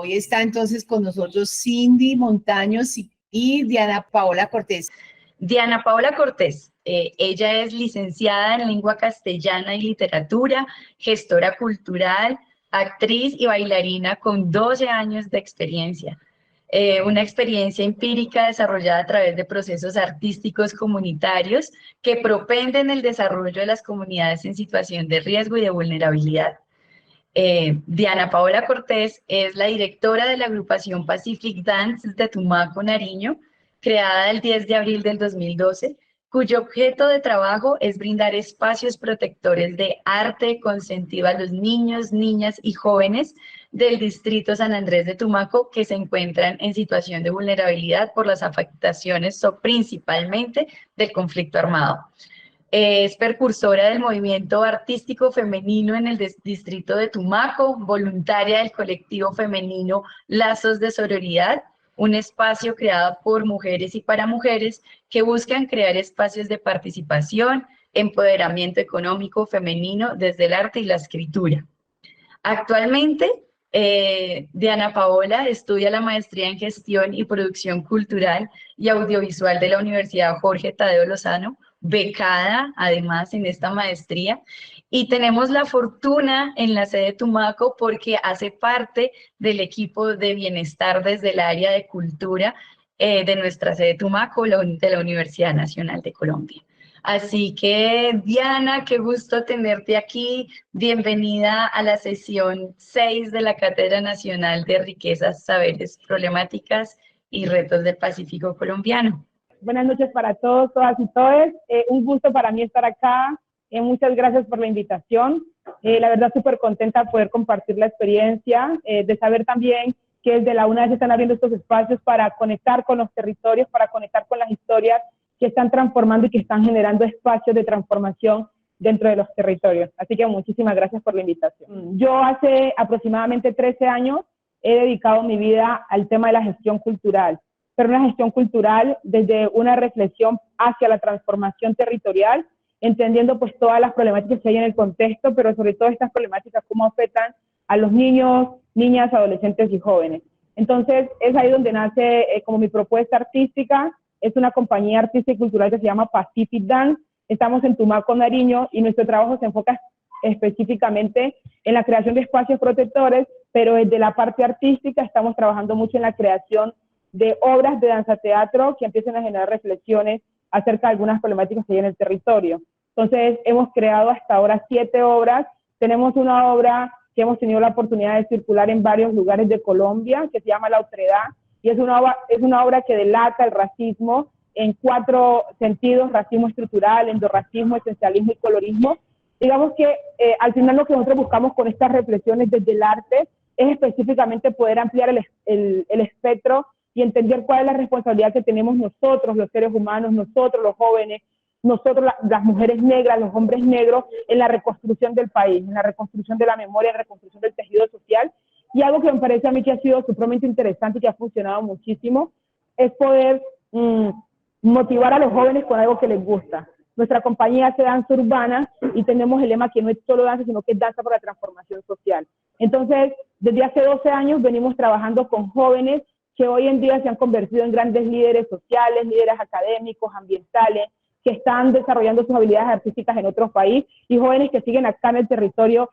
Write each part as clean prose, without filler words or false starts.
Hoy está entonces con nosotros Cindy Montaños y Diana Paola Cortés. Diana Paola Cortés, ella es licenciada en Lengua Castellana y Literatura, gestora cultural, actriz y bailarina con 12 años de experiencia. Una experiencia empírica desarrollada a través de procesos artísticos comunitarios que propenden el desarrollo de las comunidades en situación de riesgo y de vulnerabilidad. Diana Paola Cortés es la directora de la agrupación Pacific Dance de Tumaco, Nariño, creada el 10 de abril del 2012, cuyo objeto de trabajo es brindar espacios protectores de arte con sentido a los niños, niñas y jóvenes del distrito San Andrés de Tumaco que se encuentran en situación de vulnerabilidad por las afectaciones principalmente del conflicto armado. Es precursora del movimiento artístico femenino en el distrito de Tumaco, voluntaria del colectivo femenino Lazos de Sororidad, un espacio creado por mujeres y para mujeres que buscan crear espacios de participación, empoderamiento económico femenino desde el arte y la escritura. Actualmente, Diana Paola estudia la maestría en Gestión y Producción Cultural y Audiovisual de la Universidad Jorge Tadeo Lozano, becada además en esta maestría, y tenemos la fortuna en la sede de Tumaco porque hace parte del equipo de bienestar desde el área de cultura de nuestra sede de Tumaco, de la Universidad Nacional de Colombia. Así que, Diana, qué gusto tenerte aquí. Bienvenida a la sesión 6 de la Cátedra Nacional de Riquezas, Saberes, Problemáticas y Retos del Pacífico Colombiano. Buenas noches para todos, todas y todos. Un gusto para mí estar acá. Muchas gracias por la invitación. La verdad, súper contenta de poder compartir la experiencia, de saber también que desde la UNAD se están abriendo estos espacios para conectar con los territorios, para conectar con las historias que están transformando y que están generando espacios de transformación dentro de los territorios. Así que muchísimas gracias por la invitación. Yo hace aproximadamente 13 años he dedicado mi vida al tema de la gestión cultural, pero una gestión cultural desde una reflexión hacia la transformación territorial, entendiendo pues todas las problemáticas que hay en el contexto, pero sobre todo estas problemáticas cómo afectan a los niños, niñas, adolescentes y jóvenes. Entonces es ahí donde nace como mi propuesta artística. Es una compañía artística y cultural que se llama Pacific Dance. Estamos en Tumaco, Nariño, y nuestro trabajo se enfoca específicamente en la creación de espacios protectores, pero desde la parte artística estamos trabajando mucho en la creación de obras de danza-teatro que empiecen a generar reflexiones acerca de algunas problemáticas que hay en el territorio. Entonces, hemos creado hasta ahora 7 obras. Tenemos una obra que hemos tenido la oportunidad de circular en varios lugares de Colombia, que se llama La Otredad, y es una obra que delata el racismo en 4 sentidos: racismo estructural, endorracismo, esencialismo y colorismo. Digamos que al final lo que nosotros buscamos con estas reflexiones desde el arte es específicamente poder ampliar el espectro y entender cuál es la responsabilidad que tenemos nosotros, los seres humanos, nosotros los jóvenes, nosotros las mujeres negras, los hombres negros, en la reconstrucción del país, en la reconstrucción de la memoria, en la reconstrucción del tejido social. Y algo que me parece a mí que ha sido supremamente interesante y que ha funcionado muchísimo es poder motivar a los jóvenes con algo que les gusta. Nuestra compañía hace danza urbana y tenemos el lema que no es solo danza, sino que es danza para la transformación social. Entonces, desde hace 12 años venimos trabajando con jóvenes que hoy en día se han convertido en grandes líderes sociales, líderes académicos, ambientales, que están desarrollando sus habilidades artísticas en otros países, y jóvenes que siguen acá en el territorio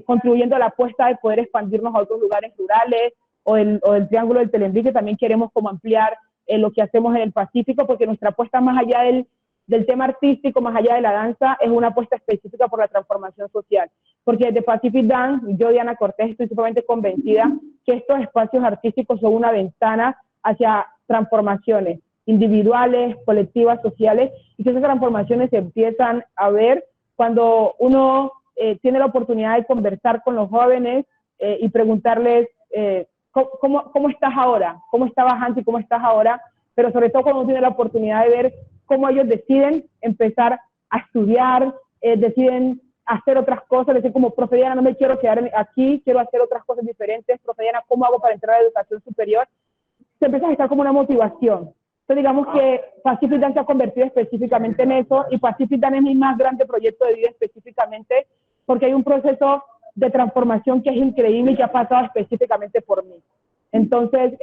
contribuyendo a la apuesta de poder expandirnos a otros lugares rurales o el Triángulo del Telembí, que también queremos como ampliar lo que hacemos en el Pacífico, porque nuestra apuesta más allá del tema artístico, más allá de la danza, es una apuesta específica por la transformación social. Porque desde Pacific Dance, yo, Diana Cortés, estoy sumamente convencida que estos espacios artísticos son una ventana hacia transformaciones individuales, colectivas, sociales, y que esas transformaciones se empiezan a ver cuando uno tiene la oportunidad de conversar con los jóvenes y preguntarles ¿cómo estás ahora? ¿Cómo estabas antes y cómo estás ahora? Pero sobre todo cuando uno tiene la oportunidad de ver cómo ellos deciden empezar a estudiar, deciden hacer otras cosas, decir como, profe Diana, no me quiero quedar aquí, quiero hacer otras cosas diferentes, profe Diana, ¿cómo hago para entrar a la educación superior? Se empieza a estar como una motivación. Entonces digamos que Pacific Dance se ha convertido específicamente en eso, y Pacific Dance es mi más grande proyecto de vida específicamente porque hay un proceso de transformación que es increíble y que ha pasado específicamente por mí. Entonces,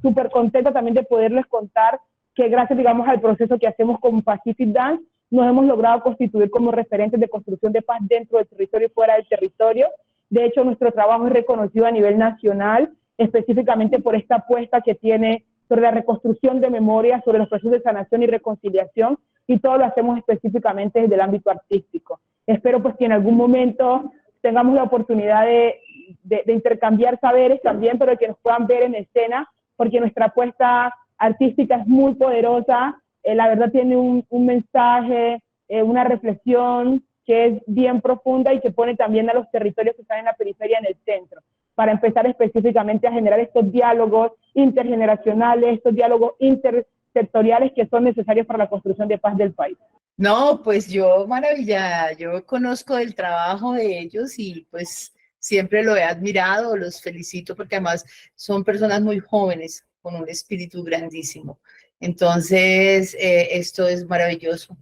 súper contenta también de poderles contar que gracias, digamos, al proceso que hacemos con Pacific Dance, nos hemos logrado constituir como referentes de construcción de paz dentro del territorio y fuera del territorio. De hecho, nuestro trabajo es reconocido a nivel nacional, específicamente por esta apuesta que tiene sobre la reconstrucción de memoria, sobre los procesos de sanación y reconciliación, y todo lo hacemos específicamente desde el ámbito artístico. Espero pues que en algún momento tengamos la oportunidad de intercambiar saberes también, pero que nos puedan ver en escena, porque nuestra apuesta artística es muy poderosa, la verdad tiene un mensaje, una reflexión que es bien profunda y que pone también a los territorios que están en la periferia en el centro, para empezar específicamente a generar estos diálogos intergeneracionales, estos diálogos intersectoriales que son necesarios para la construcción de paz del país. No, pues yo maravillada, yo conozco el trabajo de ellos y pues siempre lo he admirado, los felicito porque además son personas muy jóvenes con un espíritu grandísimo. Entonces, esto es maravilloso.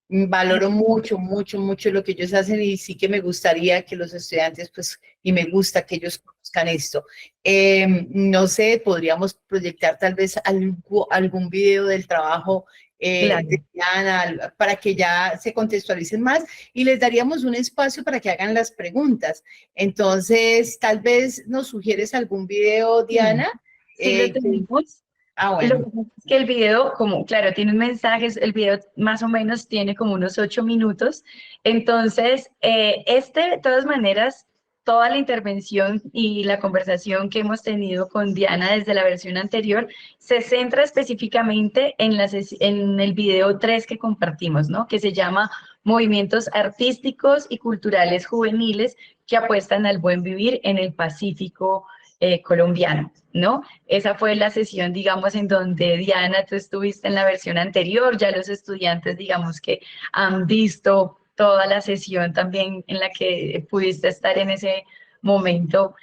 Valoro mucho, mucho, mucho lo que ellos hacen y sí que me gustaría que los estudiantes, pues, y me gusta que ellos conozcan esto. No sé, podríamos proyectar tal vez algún video del trabajo Claro. de Diana para que ya se contextualicen más y les daríamos un espacio para que hagan las preguntas. Entonces, tal vez nos sugieres algún video, Diana. Sí, lo tenemos. Lo Bueno. que pasa es que el video, como, claro, tiene un mensaje, el video más o menos tiene como unos 8 minutos. Entonces, de todas maneras, toda la intervención y la conversación que hemos tenido con Diana desde la versión anterior se centra específicamente en el video 3 que compartimos, ¿no? Que se llama Movimientos Artísticos y Culturales Juveniles que apuestan al buen vivir en el Pacífico colombiano, ¿no? Esa fue la sesión, digamos, en donde Diana, tú estuviste en la versión anterior, ya los estudiantes, digamos, que han visto toda la sesión también en la que pudiste estar en ese momento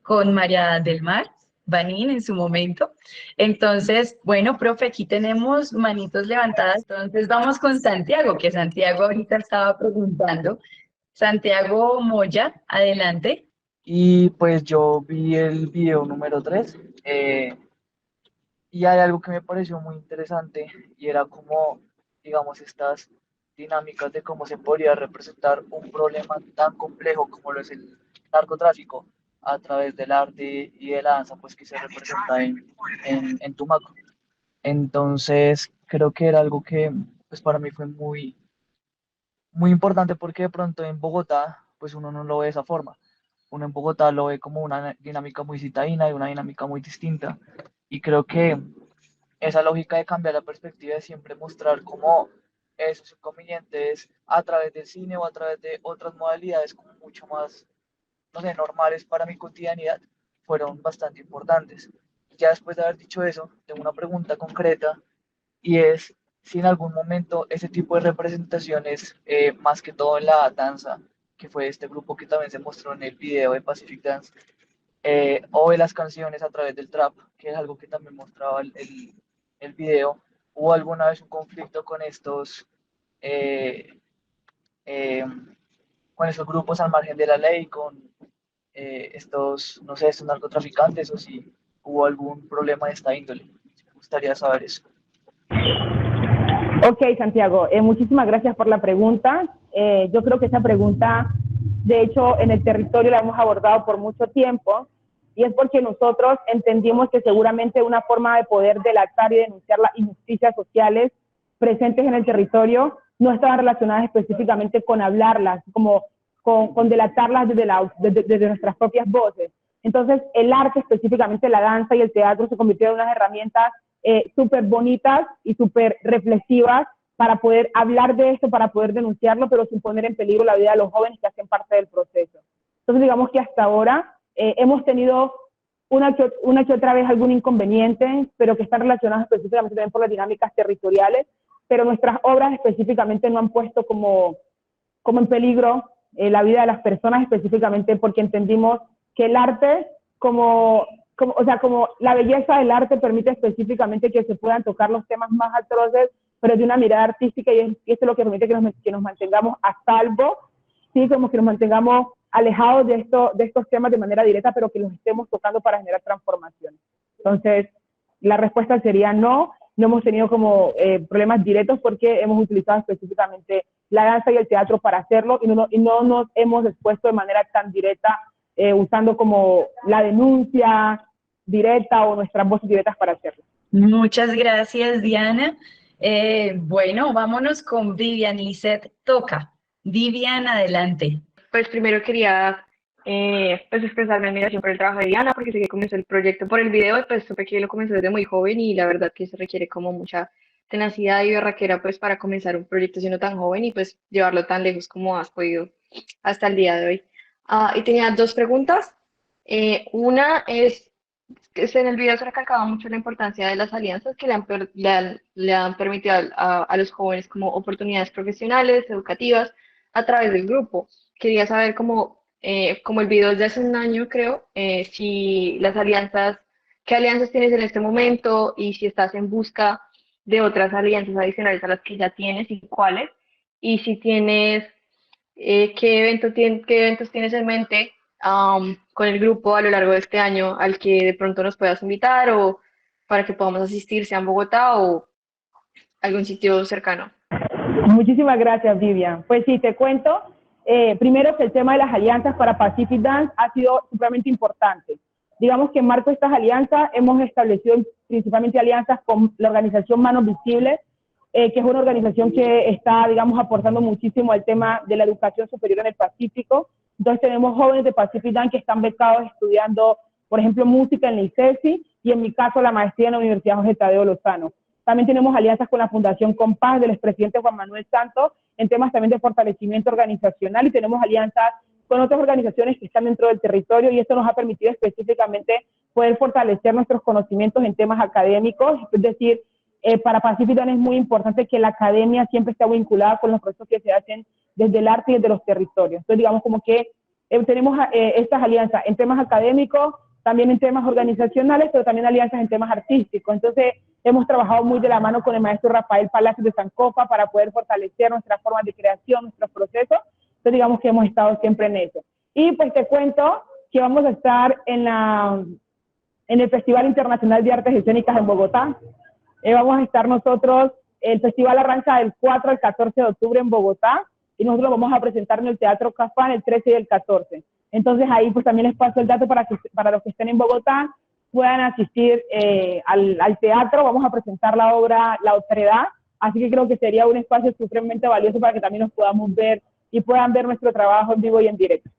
con María del Mar Banín en su momento. Entonces, bueno, profe, aquí tenemos manitos levantadas, entonces vamos con Santiago, que Santiago ahorita estaba preguntando. Santiago Moya, adelante. Y pues yo vi el video número 3 y hay algo que me pareció muy interesante y era como, digamos, estas dinámicas de cómo se podría representar un problema tan complejo como lo es el narcotráfico a través del arte y de la danza, pues que se representa en Tumaco. Entonces, creo que era algo que pues para mí fue muy importante porque de pronto en Bogotá, pues uno no lo ve de esa forma. Uno en Bogotá lo ve como una dinámica muy citadina y una dinámica muy distinta. Y creo que esa lógica de cambiar la perspectiva de siempre mostrar cómo esos inconvenientes a través del cine o a través de otras modalidades como mucho más, no sé, normales para mi cotidianidad, fueron bastante importantes. Ya después de haber dicho eso, tengo una pregunta concreta y es si en algún momento ese tipo de representaciones, más que todo en la danza, que fue este grupo que también se mostró en el video de Pacific Dance, o de las canciones a través del trap, que es algo que también mostraba el video, hubo alguna vez un conflicto eh, eh, con estos grupos al margen de la ley, con estos, no sé, estos narcotraficantes, o si hubo algún problema de esta índole. Me gustaría saber eso. Ok, Santiago, muchísimas gracias por la pregunta. Yo creo que esa pregunta, de hecho, en el territorio la hemos abordado por mucho tiempo y es porque nosotros entendimos que seguramente una forma de poder delatar y denunciar las injusticias sociales presentes en el territorio no estaban relacionadas específicamente con hablarlas, como con delatarlas desde nuestras propias voces. Entonces, el arte, específicamente la danza y el teatro, se convirtieron en unas herramientas súper bonitas y súper reflexivas para poder hablar de esto, para poder denunciarlo, pero sin poner en peligro la vida de los jóvenes que hacen parte del proceso. Entonces, digamos que hasta ahora hemos tenido una que otra vez algún inconveniente, pero que están relacionados específicamente también por las dinámicas territoriales, pero nuestras obras específicamente no han puesto como en peligro la vida de las personas, específicamente porque entendimos que el arte, como la belleza del arte permite específicamente que se puedan tocar los temas más atroces, pero de una mirada artística, y esto es lo que permite que nos mantengamos a salvo sí, como que nos mantengamos alejados de estos temas de manera directa, pero que los estemos tocando para generar transformación. Entonces, la respuesta sería no. No hemos tenido como problemas directos porque hemos utilizado específicamente la danza y el teatro para hacerlo y no nos hemos expuesto de manera tan directa usando como la denuncia directa o nuestras voces directas para hacerlo. Muchas gracias, Diana. Bueno, vámonos con Vivian. Lisette, toca. Vivian, adelante. Pues primero quería pues expresar mi admiración por el trabajo de Diana, porque sé que comenzó el proyecto por el video, y pues supe que lo comenzó desde muy joven y la verdad que se requiere como mucha tenacidad y berraquera pues para comenzar un proyecto siendo tan joven y pues llevarlo tan lejos como has podido hasta el día de hoy. Y tenía dos preguntas. Una es que en el video se recalcaba mucho la importancia de las alianzas que le han permitido a los jóvenes como oportunidades profesionales, educativas, a través del grupo. Quería saber como el video es de hace un año, creo, si las alianzas, qué alianzas tienes en este momento y si estás en busca de otras alianzas adicionales a las que ya tienes y cuáles. Y si tienes, qué eventos tienes en mente con el grupo a lo largo de este año al que de pronto nos puedas invitar o para que podamos asistir, sea en Bogotá o algún sitio cercano. Muchísimas gracias, Vivian. Pues sí, te cuento. Primero que el tema de las alianzas para Pacific Dance ha sido supremamente importante. Digamos que en marco de estas alianzas hemos establecido principalmente alianzas con la organización Manos Visibles, que es una organización que está, digamos, aportando muchísimo al tema de la educación superior en el Pacífico. Entonces tenemos jóvenes de Pacific Dance que están becados estudiando, por ejemplo, música en la ICESI y en mi caso la maestría en la Universidad Jorge Tadeo Lozano. También tenemos alianzas con la Fundación Compás del expresidente Juan Manuel Santos en temas también de fortalecimiento organizacional y tenemos alianzas con otras organizaciones que están dentro del territorio y esto nos ha permitido específicamente poder fortalecer nuestros conocimientos en temas académicos, es decir, para Pacific Dance es muy importante que la academia siempre esté vinculada con los procesos que se hacen desde el arte y desde los territorios. Entonces, digamos como que tenemos estas alianzas en temas académicos, también en temas organizacionales, pero también alianzas en temas artísticos. Entonces, hemos trabajado muy de la mano con el maestro Rafael Palacios de Sancofa para poder fortalecer nuestras formas de creación, nuestros procesos. Entonces, digamos que hemos estado siempre en eso. Y pues te cuento que vamos a estar en el Festival Internacional de Artes Escénicas en Bogotá. Vamos a estar nosotros, el festival arranca del 4 al 14 de octubre en Bogotá y nosotros lo vamos a presentar en el Teatro Cafán el 13 y el 14. Entonces ahí pues también les paso el dato para los que estén en Bogotá puedan asistir al teatro. Vamos a presentar la obra La Otredad, así que creo que sería un espacio supremamente valioso para que también nos podamos ver y puedan ver nuestro trabajo en vivo y en directo.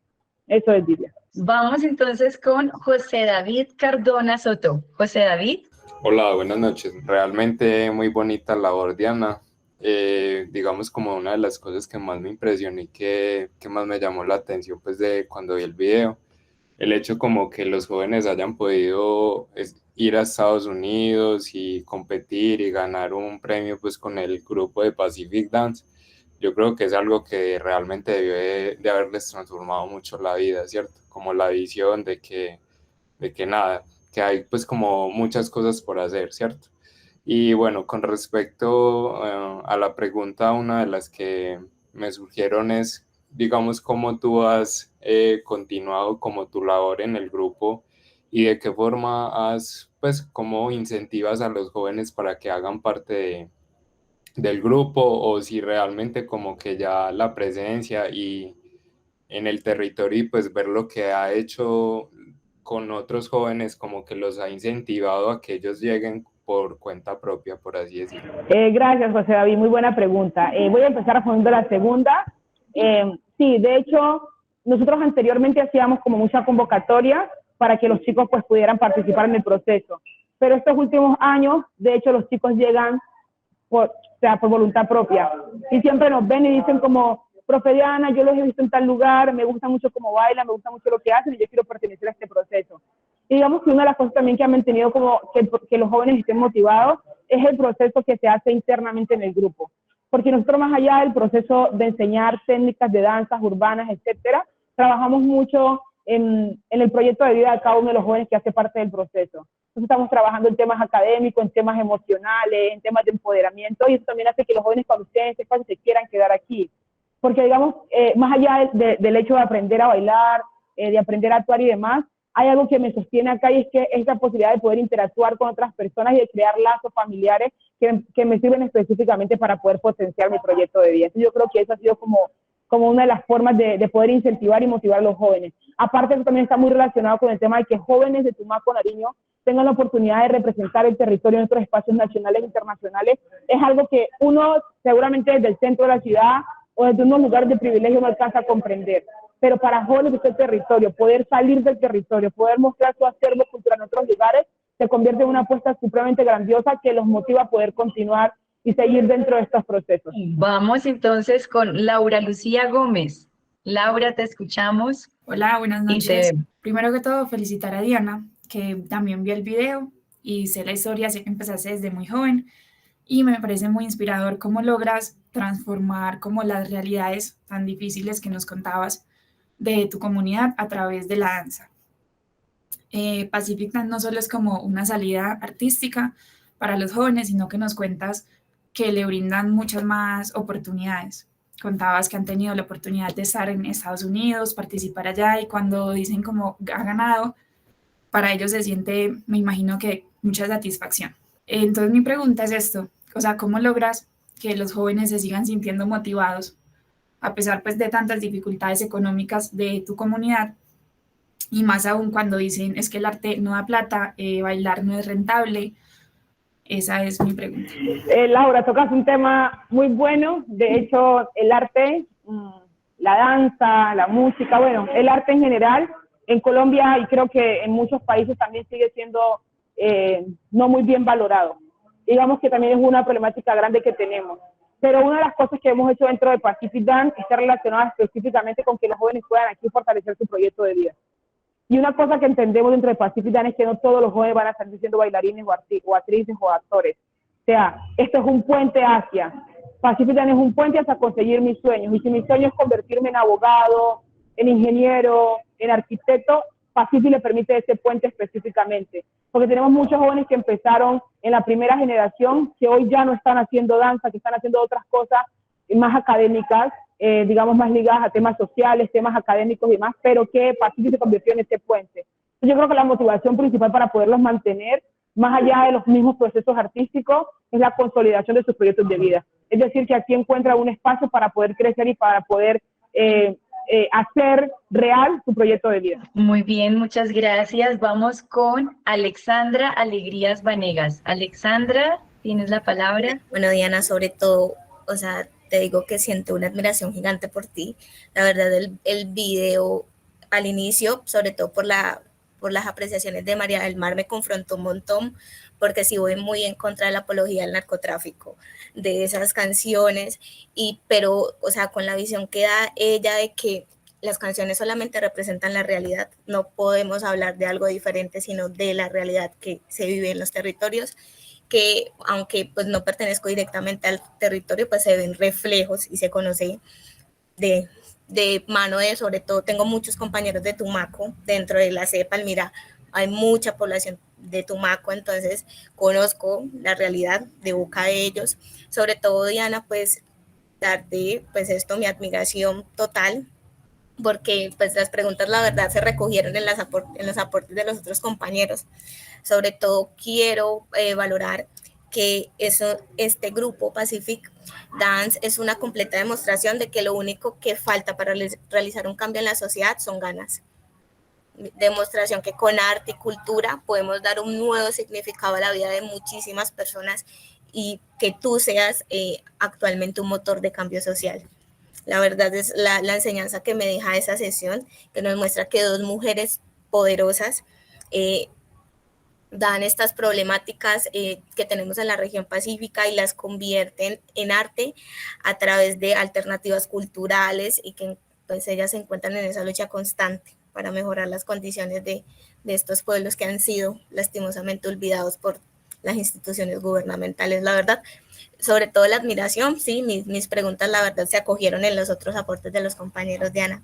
Eso es, Lidia. Vamos entonces con José David Cardona Soto. José David. Hola, buenas noches. Realmente muy bonita labor, Diana. Digamos como una de las cosas que más me impresionó y que más me llamó la atención pues de cuando vi el video, el hecho como que los jóvenes hayan podido ir a Estados Unidos y competir y ganar un premio pues con el grupo de Pacific Dance. Yo creo que es algo que realmente debió de haberles transformado mucho la vida, ¿cierto? Como la visión de que nada, que hay pues como muchas cosas por hacer, ¿cierto? Y bueno, con respecto a la pregunta, una de las que me surgieron es, digamos, cómo tú has continuado como tu labor en el grupo y de qué forma pues, cómo incentivas a los jóvenes para que hagan parte del grupo o si realmente como que ya la presencia y en el territorio y pues ver lo que ha hecho con otros jóvenes como que los ha incentivado a que ellos lleguen por cuenta propia, por así decirlo. Gracias, José David, muy buena pregunta. Voy a empezar respondiendo la segunda. Sí, de hecho, nosotros anteriormente hacíamos como mucha convocatoria para que los chicos pues pudieran participar en el proceso, pero estos últimos años, de hecho, los chicos llegan por voluntad propia y siempre nos ven y dicen como, profe Diana, yo los he visto en tal lugar, me gusta mucho cómo bailan, me gusta mucho lo que hacen y yo quiero pertenecer a este proceso. Y digamos que una de las cosas también que ha mantenido como que los jóvenes estén motivados es el proceso que se hace internamente en el grupo. Porque nosotros más allá del proceso de enseñar técnicas de danzas urbanas, etcétera, trabajamos mucho en el proyecto de vida de cada uno de los jóvenes que hace parte del proceso. Entonces estamos trabajando en temas académicos, en temas emocionales, en temas de empoderamiento y eso también hace que los jóvenes cuando estén en este espacio se quieran quedar aquí. porque digamos, más allá del hecho de aprender a bailar, de aprender a actuar y demás, hay algo que me sostiene acá y es que es la posibilidad de poder interactuar con otras personas y de crear lazos familiares que me sirven específicamente para poder potenciar mi proyecto de vida. Entonces yo creo que eso ha sido como una de las formas de poder incentivar y motivar a los jóvenes. Aparte, eso también está muy relacionado con el tema de que jóvenes de Tumaco, Nariño, tengan la oportunidad de representar el territorio en otros espacios nacionales e internacionales. Es algo que uno seguramente desde el centro de la ciudad o desde unos lugares de privilegio no alcanza a comprender. Pero para jóvenes de este territorio, poder salir del territorio, poder mostrar su acervo cultural en otros lugares, se convierte en una apuesta supremamente grandiosa que los motiva a poder continuar y seguir dentro de estos procesos. Vamos entonces con Laura Lucía Gómez. Laura, te escuchamos. Hola, buenas Y noches. Primero que todo, felicitar a Diana, que también vio el video y sé la historia, sé que empezaste desde muy joven y me parece muy inspirador cómo logras transformar como las realidades tan difíciles que nos contabas de tu comunidad a través de la danza. Pacific Dance no solo es como una salida artística para los jóvenes, sino que nos cuentas que le brindan muchas más oportunidades. Contabas que han tenido la oportunidad de estar en Estados Unidos, participar allá y cuando dicen como ha ganado, para ellos se siente, me imagino que mucha satisfacción. Entonces mi pregunta es esto, o sea, ¿cómo logras que los jóvenes se sigan sintiendo motivados a pesar pues de tantas dificultades económicas de tu comunidad? Y más aún cuando dicen es que el arte no da plata, bailar no es rentable. Esa es mi pregunta. Laura, tocas un tema muy bueno. De hecho, el arte, la danza, la música, bueno, el arte en general, en Colombia y creo que en muchos países también sigue siendo no muy bien valorado. Digamos que también es una problemática grande que tenemos. Pero una de las cosas que hemos hecho dentro de Pacific Dance está relacionada específicamente con que los jóvenes puedan aquí fortalecer su proyecto de vida. Y una cosa que entendemos dentro de Pacific Dance es que no todos los jóvenes van a salir siendo bailarines o actrices o actores. O sea, esto es un puente hacia. Pacific Dance es un puente hacia conseguir mis sueños. Y si mi sueño es convertirme en abogado, en ingeniero, en arquitecto, Pacific le permite ese puente específicamente. Porque tenemos muchos jóvenes que empezaron en la primera generación, que hoy ya no están haciendo danza, que están haciendo otras cosas más académicas, digamos más ligadas a temas sociales, temas académicos y demás, pero que Pacific se convirtió en ese puente. Yo creo que la motivación principal para poderlos mantener, más allá de los mismos procesos artísticos, es la consolidación de sus proyectos de vida. Es decir, que aquí encuentra un espacio para poder crecer y para poder hacer real su proyecto de vida. Muy bien, muchas gracias. Vamos con Alexandra Alegrías Vanegas. Alexandra, tienes la palabra. Bueno, Diana, sobre todo, o sea, te digo que siento una admiración gigante por ti. La verdad, el video al inicio, sobre todo por las apreciaciones de María del Mar, me confrontó un montón, porque sí voy muy en contra de la apología del narcotráfico, de esas canciones, pero, o sea, con la visión que da ella de que las canciones solamente representan la realidad, no podemos hablar de algo diferente, sino de la realidad que se vive en los territorios, que aunque pues no pertenezco directamente al territorio, pues se ven reflejos y se conoce de mano de, sobre todo, tengo muchos compañeros de Tumaco, dentro de la sede de Palmira hay mucha población de Tumaco, entonces conozco la realidad de boca de ellos. Sobre todo, Diana, pues darte pues esto, mi admiración total, porque pues las preguntas la verdad se recogieron en los aportes de los otros compañeros. Sobre todo quiero valorar que este grupo Pacific Dance es una completa demostración de que lo único que falta para realizar un cambio en la sociedad son ganas. Demostración que con arte y cultura podemos dar un nuevo significado a la vida de muchísimas personas y que tú seas actualmente un motor de cambio social. La verdad es la enseñanza que me deja esa sesión, que nos muestra que dos mujeres poderosas dan estas problemáticas que tenemos en la región pacífica y las convierten en arte a través de alternativas culturales y que pues ellas se encuentran en esa lucha constante para mejorar las condiciones de estos pueblos que han sido lastimosamente olvidados por las instituciones gubernamentales. La verdad, sobre todo la admiración, sí, mis preguntas la verdad se acogieron en los otros aportes de los compañeros, Diana.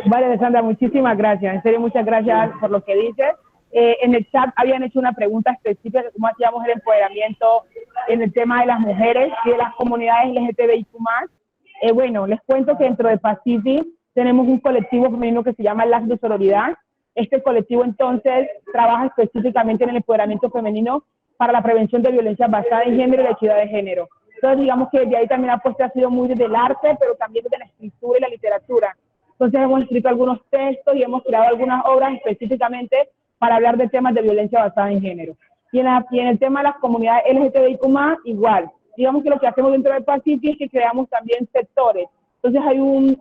Vale, Alessandra, muchísimas gracias, en serio muchas gracias por lo que dices. En el chat habían hecho una pregunta específica de cómo hacíamos el empoderamiento en el tema de las mujeres y de las comunidades LGTBIQ+. Bueno, les cuento que dentro de Pacific tenemos un colectivo femenino que se llama Las de Sororidad. Este colectivo entonces trabaja específicamente en el empoderamiento femenino para la prevención de violencia basada en género y la equidad de género. Entonces digamos que de ahí también la apuesta ha sido muy desde el arte, pero también desde la escritura y la literatura. Entonces hemos escrito algunos textos y hemos creado algunas obras específicamente para hablar de temas de violencia basada en género. Y en el tema de las comunidades LGTBIQ+, igual. Digamos que lo que hacemos dentro del Pacific es que creamos también sectores. Entonces hay un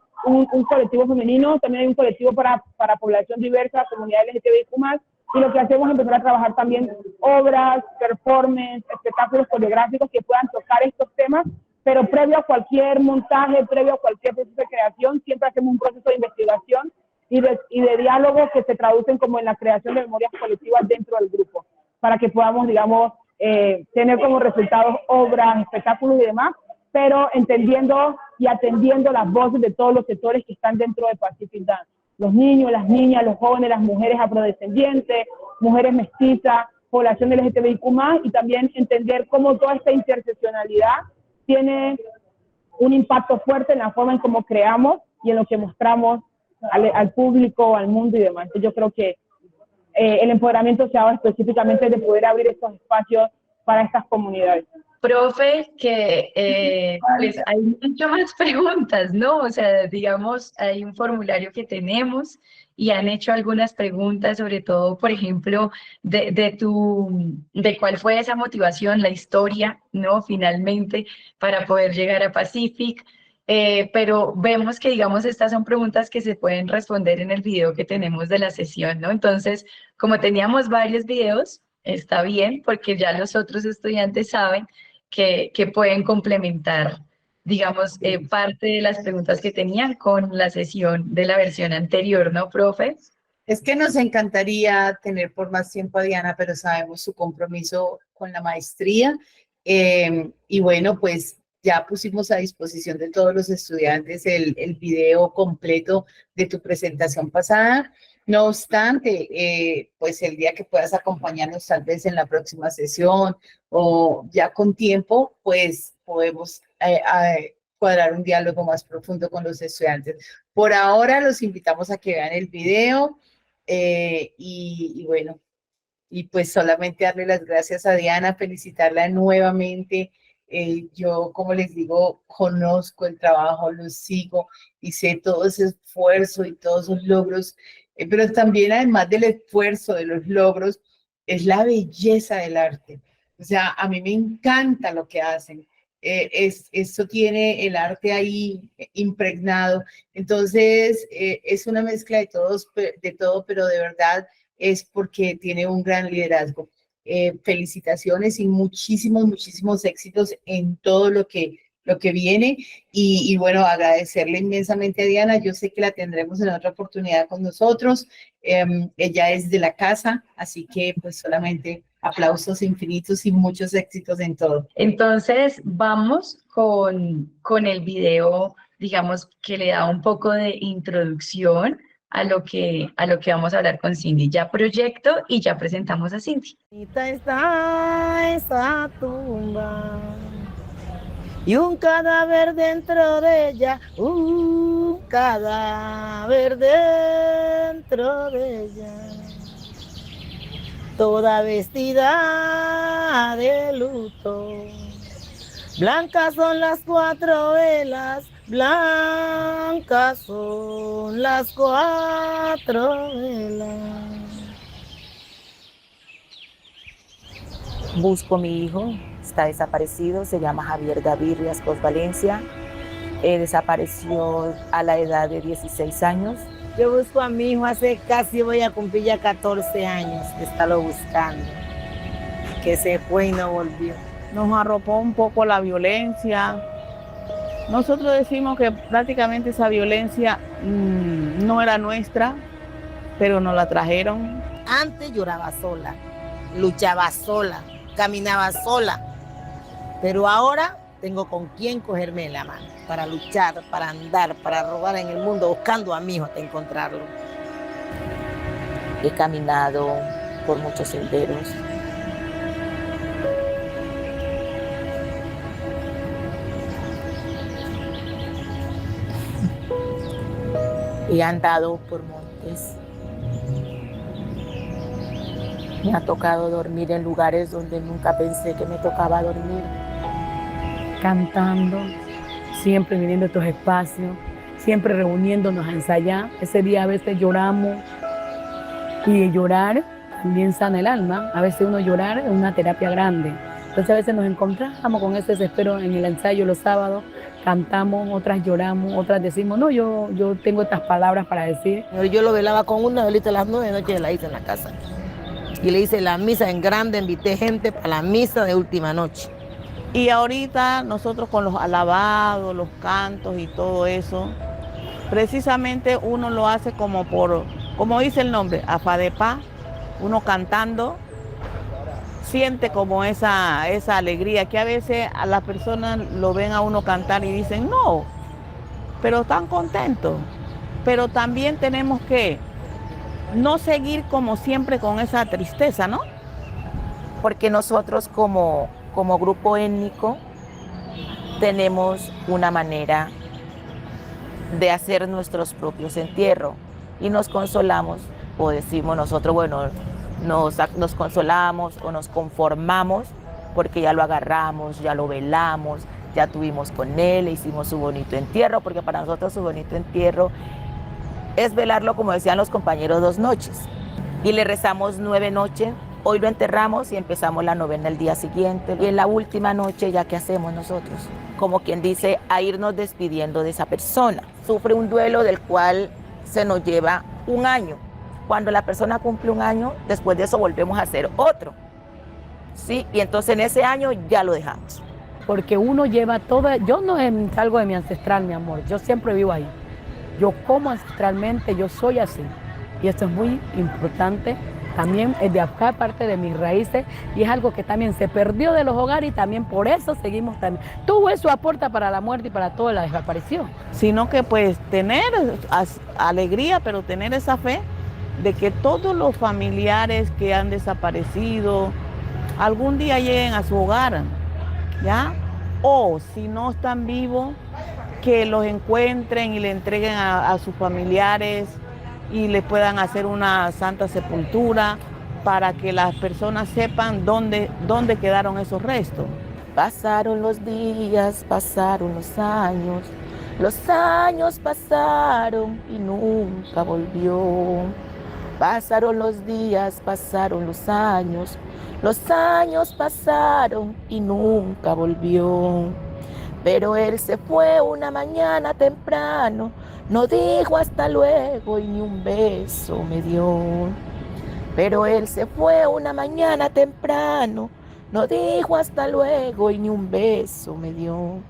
colectivo femenino, también hay un colectivo para población diversa, comunidad LGTBIQ+, y lo que hacemos es empezar a trabajar también obras, performance, espectáculos coreográficos que puedan tocar estos temas, pero previo a cualquier montaje, previo a cualquier proceso de creación, siempre hacemos un proceso de investigación y de diálogo que se traducen como en la creación de memorias colectivas dentro del grupo, para que podamos, digamos, tener como resultados obras, espectáculos y demás, pero entendiendo y atendiendo las voces de todos los sectores que están dentro de Pacific Dance. Los niños, las niñas, los jóvenes, las mujeres afrodescendientes, mujeres mestizas, población LGTBIQ+, y también entender cómo toda esta interseccionalidad tiene un impacto fuerte en la forma en cómo creamos y en lo que mostramos al público, al mundo y demás. Entonces yo creo que el empoderamiento se habla específicamente de poder abrir estos espacios para estas comunidades. Profe, que pues hay muchas más preguntas, ¿no? O sea, digamos, hay un formulario que tenemos y han hecho algunas preguntas, sobre todo, por ejemplo, de cuál fue esa motivación, la historia, ¿no? Finalmente, para poder llegar a Pacific. Pero vemos que, digamos, estas son preguntas que se pueden responder en el video que tenemos de la sesión, ¿no? Entonces, como teníamos varios videos, está bien, porque ya los otros estudiantes saben que pueden complementar, digamos, parte de las preguntas que tenían con la sesión de la versión anterior, ¿no, profe? Es que nos encantaría tener por más tiempo a Diana, pero sabemos su compromiso con la maestría. Y bueno, pues ya pusimos a disposición de todos los estudiantes el video completo de tu presentación pasada. No obstante, pues el día que puedas acompañarnos tal vez en la próxima sesión o ya con tiempo, pues podemos cuadrar un diálogo más profundo con los estudiantes. Por ahora los invitamos a que vean el video y bueno, y pues solamente darle las gracias a Diana, felicitarla nuevamente. Yo, como les digo, conozco el trabajo, lo sigo y sé todo ese esfuerzo y todos esos logros, pero también además del esfuerzo, de los logros, es la belleza del arte. O sea, a mí me encanta lo que hacen. Esto tiene el arte ahí impregnado. Entonces, es una mezcla de todo, pero de verdad es porque tiene un gran liderazgo. Felicitaciones y muchísimos éxitos en todo lo que viene y bueno, agradecerle inmensamente a Diana. Yo sé que la tendremos en otra oportunidad con nosotros. Ella es de la casa, así que pues solamente aplausos infinitos y muchos éxitos en todo. Entonces vamos con el video, digamos, que le da un poco de introducción a lo que vamos a hablar con Cindy. Ya proyecto y ya presentamos a Cindy. Está esa tumba y un cadáver dentro de ella, un cadáver dentro de ella, toda vestida de luto. Blancas son las 4 velas, blancas son las 4 velas. Busco a mi hijo, está desaparecido, se llama Javier David Riascos Valencia. Desapareció a la edad de 16 años. Yo busco a mi hijo hace casi, voy a cumplir ya 14 años de estarlo buscando, que se fue y no volvió. Nos arropó un poco la violencia. Nosotros decimos que prácticamente esa violencia no era nuestra, pero nos la trajeron. Antes lloraba sola, luchaba sola, caminaba sola, pero ahora tengo con quién cogerme la mano para luchar, para andar, para rodar en el mundo buscando a mi hijo hasta encontrarlo. He caminado por muchos senderos. He andado por montes. Me ha tocado dormir en lugares donde nunca pensé que me tocaba dormir. Cantando, siempre viniendo a estos espacios, siempre reuniéndonos a ensayar. Ese día a veces lloramos y llorar también sana el alma. A veces uno llorar es una terapia grande. Entonces a veces nos encontramos con ese desespero en el ensayo los sábados, cantamos, otras lloramos, otras decimos, no, yo tengo estas palabras para decir. Yo lo velaba con una velita a las 9 de la noche, la hice en la casa. Y le hice la misa en grande, invité gente para la misa de última noche. Y ahorita nosotros con los alabados, los cantos y todo eso, precisamente uno lo hace como dice el nombre, afán de paz, uno cantando, siente como esa alegría que a veces a las personas lo ven a uno cantar y dicen, no, pero están contentos. Pero también tenemos que no seguir como siempre con esa tristeza, ¿no? Porque nosotros como grupo étnico tenemos una manera de hacer nuestros propios entierros y nos consolamos o decimos nosotros, bueno, nos consolamos o nos conformamos porque ya lo agarramos, ya lo velamos, ya tuvimos con él, le hicimos su bonito entierro, porque para nosotros su bonito entierro es velarlo, como decían los compañeros, 2 noches. Y le rezamos 9 noches, hoy lo enterramos y empezamos la novena el día siguiente. Y en la última noche, ¿ya qué hacemos nosotros? Como quien dice, a irnos despidiendo de esa persona. Sufre un duelo del cual se nos lleva 1 año. Cuando la persona cumple 1 año, después de eso volvemos a hacer otro. ¿Sí? Y entonces en ese año ya lo dejamos. Porque uno lleva todo, yo no salgo de mi ancestral, mi amor, yo siempre vivo ahí. Yo como ancestralmente, yo soy así. Y esto es muy importante. También es de acá, parte de mis raíces, y es algo que también se perdió de los hogares y también por eso seguimos también. Todo eso aporta para la muerte y para toda la desaparición. Sino que pues tener alegría, pero tener esa fe de que todos los familiares que han desaparecido algún día lleguen a su hogar, ¿ya? O si no están vivos, que los encuentren y le entreguen a sus familiares y le puedan hacer una santa sepultura para que las personas sepan dónde quedaron esos restos. Pasaron los días, pasaron los años pasaron y nunca volvió. Pasaron los días, pasaron los años pasaron y nunca volvió. Pero él se fue una mañana temprano, no dijo hasta luego y ni un beso me dio. Pero él se fue una mañana temprano, no dijo hasta luego y ni un beso me dio.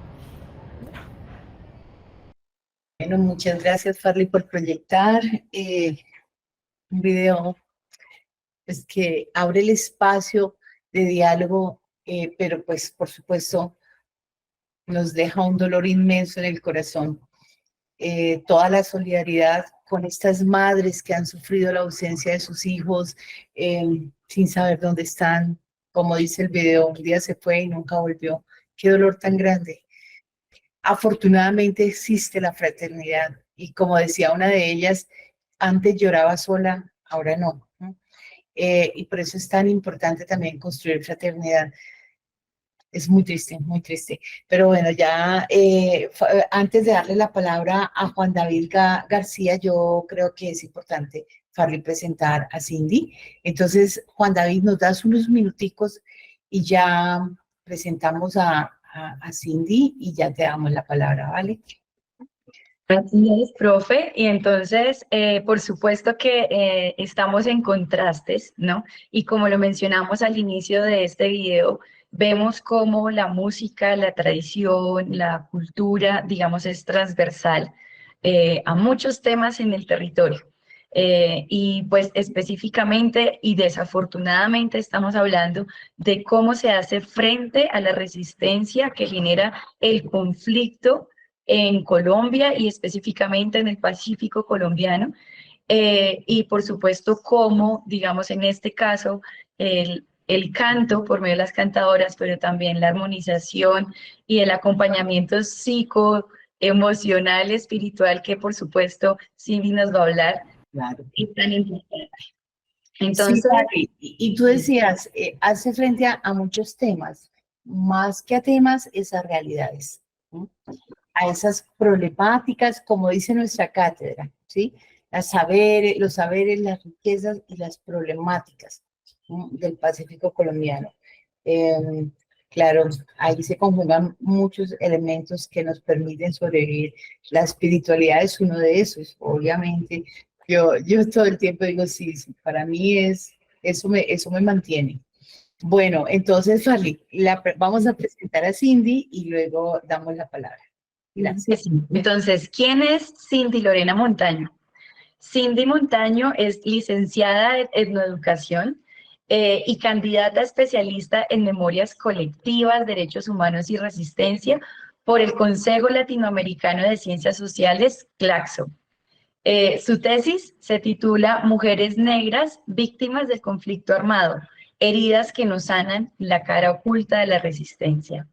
Bueno, muchas gracias, Farley, por proyectar un video pues, que abre el espacio de diálogo, pero pues por supuesto nos deja un dolor inmenso en el corazón. Toda la solidaridad con estas madres que han sufrido la ausencia de sus hijos sin saber dónde están. Como dice el video, un día se fue y nunca volvió. Qué dolor tan grande. Afortunadamente existe la fraternidad y como decía una de ellas, antes lloraba sola, ahora no. Y por eso es tan importante también construir fraternidad. Es muy triste, muy triste. Pero bueno, ya antes de darle la palabra a Juan David García, yo creo que es importante, Farley, presentar a Cindy. Entonces, Juan David, nos das unos minuticos y ya presentamos a Cindy y ya te damos la palabra, ¿vale? Así es, profe. Y entonces, por supuesto que estamos en contrastes, ¿no? Y como lo mencionamos al inicio de este video, vemos cómo la música, la tradición, la cultura, digamos, es transversal a muchos temas en el territorio. Y pues específicamente y desafortunadamente estamos hablando de cómo se hace frente a la resistencia que genera el conflicto en Colombia y específicamente en el Pacífico colombiano. Y por supuesto cómo, digamos, en este caso, el canto por medio de las cantadoras, pero también la armonización y el acompañamiento emocional, espiritual, que por supuesto Cindy nos va a hablar, Claro. es tan importante. Sí, Entonces, Fabi, y tú decías, hace frente a muchos temas, más que a temas, esas realidades, ¿no? A esas problemáticas, como dice nuestra cátedra, ¿sí? Los saberes, las riquezas y las problemáticas, ¿no?, del Pacífico colombiano. Eh, claro, ahí se conjugan muchos elementos que nos permiten sobrevivir. La espiritualidad es uno de esos, obviamente. Yo todo el tiempo digo, sí, sí, para mí eso me mantiene. Bueno, entonces, Farley, vamos a presentar a Cindy y luego damos la palabra. Gracias. entonces, ¿quién es Cindy Lorena Montaño? Cindy Montaño es licenciada en etnoeducación y candidata a especialista en memorias colectivas, derechos humanos y resistencia por el Consejo Latinoamericano de Ciencias Sociales, CLACSO. Su tesis se titula Mujeres negras, víctimas del conflicto armado, heridas que no sanan, la cara oculta de la resistencia.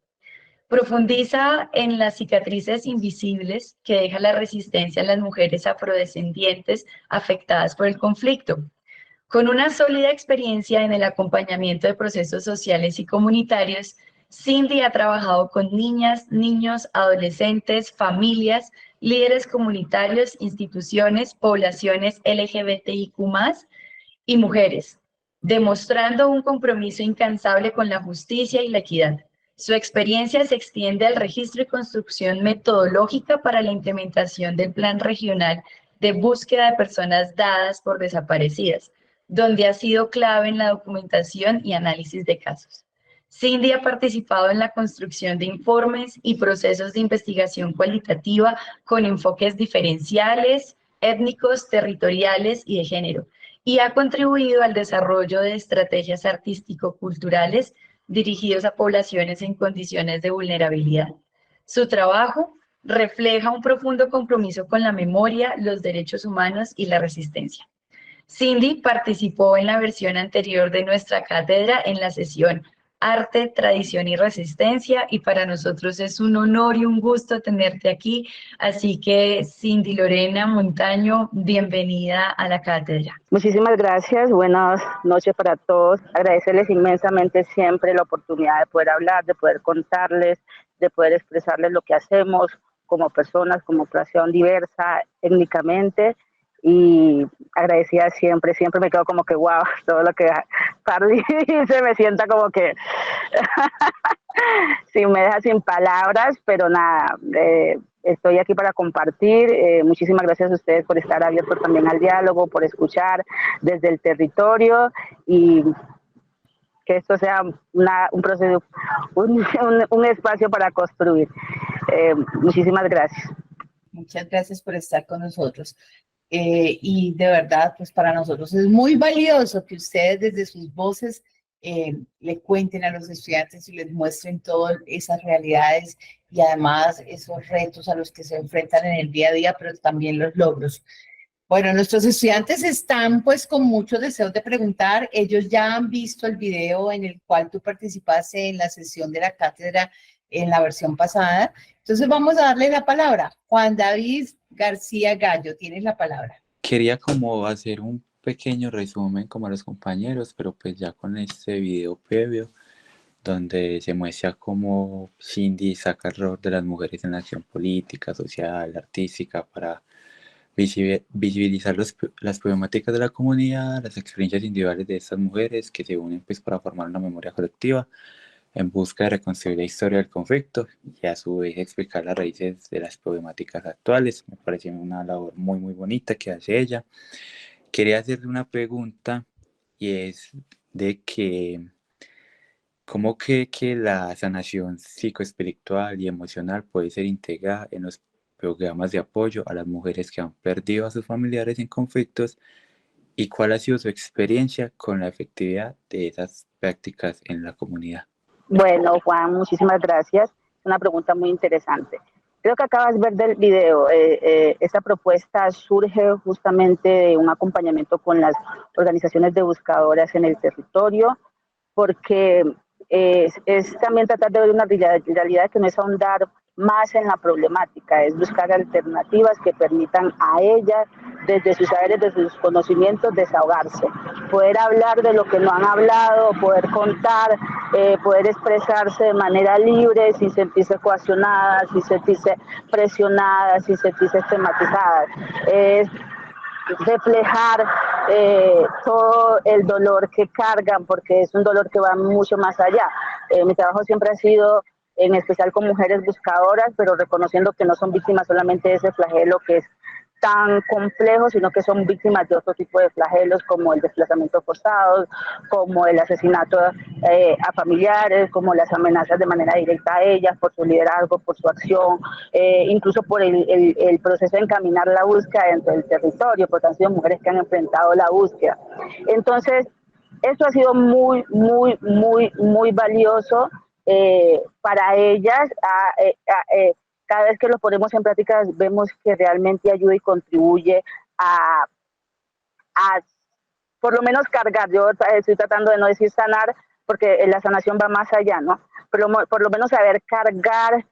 Profundiza en las cicatrices invisibles que deja la resistencia en las mujeres afrodescendientes afectadas por el conflicto. Con una sólida experiencia en el acompañamiento de procesos sociales y comunitarios, Cindy ha trabajado con niñas, niños, adolescentes, familias, líderes comunitarios, instituciones, poblaciones LGBTIQ+, y mujeres, demostrando un compromiso incansable con la justicia y la equidad. Su experiencia se extiende al registro y construcción metodológica para la implementación del Plan Regional de Búsqueda de Personas Dadas por Desaparecidas, donde ha sido clave en la documentación y análisis de casos. Cindy ha participado en la construcción de informes y procesos de investigación cualitativa con enfoques diferenciales, étnicos, territoriales y de género, y ha contribuido al desarrollo de estrategias artístico-culturales dirigidos a poblaciones en condiciones de vulnerabilidad. Su trabajo refleja un profundo compromiso con la memoria, los derechos humanos y la resistencia. Cindy participó en la versión anterior de nuestra cátedra en la sesión Arte, Tradición y Resistencia, y para nosotros es un honor y un gusto tenerte aquí. Así que, Cindy Lorena Montaño, bienvenida a la cátedra. Muchísimas gracias, buenas noches para todos. Agradecerles inmensamente siempre la oportunidad de poder hablar, de poder contarles, de poder expresarles lo que hacemos como personas, como población diversa étnicamente. Y agradecida siempre me quedo como que wow, todo lo que Farley dice me sienta como que sí, me deja sin palabras, pero nada, estoy aquí para compartir. Muchísimas gracias a ustedes por estar abiertos también al diálogo, por escuchar desde el territorio y que esto sea un proceso, un espacio para construir. Muchísimas gracias. Muchas gracias por estar con nosotros. Y de verdad, pues para nosotros es muy valioso que ustedes desde sus voces le cuenten a los estudiantes y les muestren todas esas realidades y además esos retos a los que se enfrentan en el día a día, pero también los logros. Bueno, nuestros estudiantes están pues con muchos deseos de preguntar. Ellos ya han visto el video en el cual tú participaste en la sesión de la cátedra en la versión pasada. Entonces vamos a darle la palabra. Juan David García Gallo, tienes la palabra. Quería como hacer un pequeño resumen como a los compañeros, pero pues ya con este video previo, donde se muestra cómo Cindy saca el rol de las mujeres en la acción política, social, artística, para visibilizar las problemáticas de la comunidad, las experiencias individuales de estas mujeres que se unen pues para formar una memoria colectiva en busca de reconstruir la historia del conflicto y a su vez explicar las raíces de las problemáticas actuales. Me pareció una labor muy bonita que hace ella. Quería hacerle una pregunta y es de que ¿cómo cree que la sanación psicoespiritual y emocional puede ser integrada en los programas de apoyo a las mujeres que han perdido a sus familiares en conflictos y cuál ha sido su experiencia con la efectividad de esas prácticas en la comunidad? Bueno, Juan, muchísimas gracias. Es una pregunta muy interesante. Creo que acabas de ver del video. Esta propuesta surge justamente de un acompañamiento con las organizaciones de buscadoras en el territorio, porque es también tratar de ver una realidad que no es ahondar más en la problemática, es buscar alternativas que permitan a ellas, desde sus saberes, desde sus conocimientos, desahogarse, poder hablar de lo que no han hablado, poder contar, poder expresarse de manera libre, sin sentirse coaccionadas, sin sentirse presionadas, sin sentirse estigmatizadas. Es reflejar todo el dolor que cargan, porque es un dolor que va mucho más allá. Mi trabajo siempre ha sido en especial con mujeres buscadoras, pero reconociendo que no son víctimas solamente de ese flagelo que es tan complejo, sino que son víctimas de otro tipo de flagelos como el desplazamiento forzado, como el asesinato a familiares, como las amenazas de manera directa a ellas por su liderazgo, por su acción, incluso por el proceso de encaminar la búsqueda dentro del territorio, porque han sido mujeres que han enfrentado la búsqueda. Entonces, esto ha sido muy, muy, muy, muy valioso para ellas. Cada vez que lo ponemos en práctica vemos que realmente ayuda y contribuye a por lo menos cargar. Yo estoy tratando de no decir sanar, porque la sanación va más allá, ¿no? Pero por lo menos saber cargar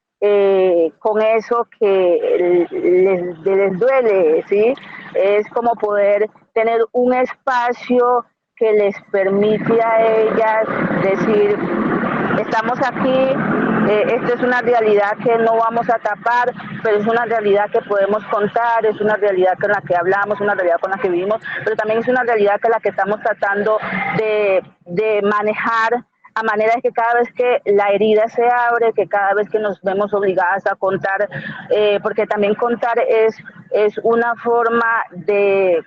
con eso que les duele, ¿sí? Es como poder tener un espacio que les permite a ellas decir, estamos aquí, esta es una realidad que no vamos a tapar, pero es una realidad que podemos contar, es una realidad con la que hablamos, una realidad con la que vivimos, pero también es una realidad con la que estamos tratando de manejar, a manera de que cada vez que la herida se abre, que cada vez que nos vemos obligadas a contar, porque también contar es una forma de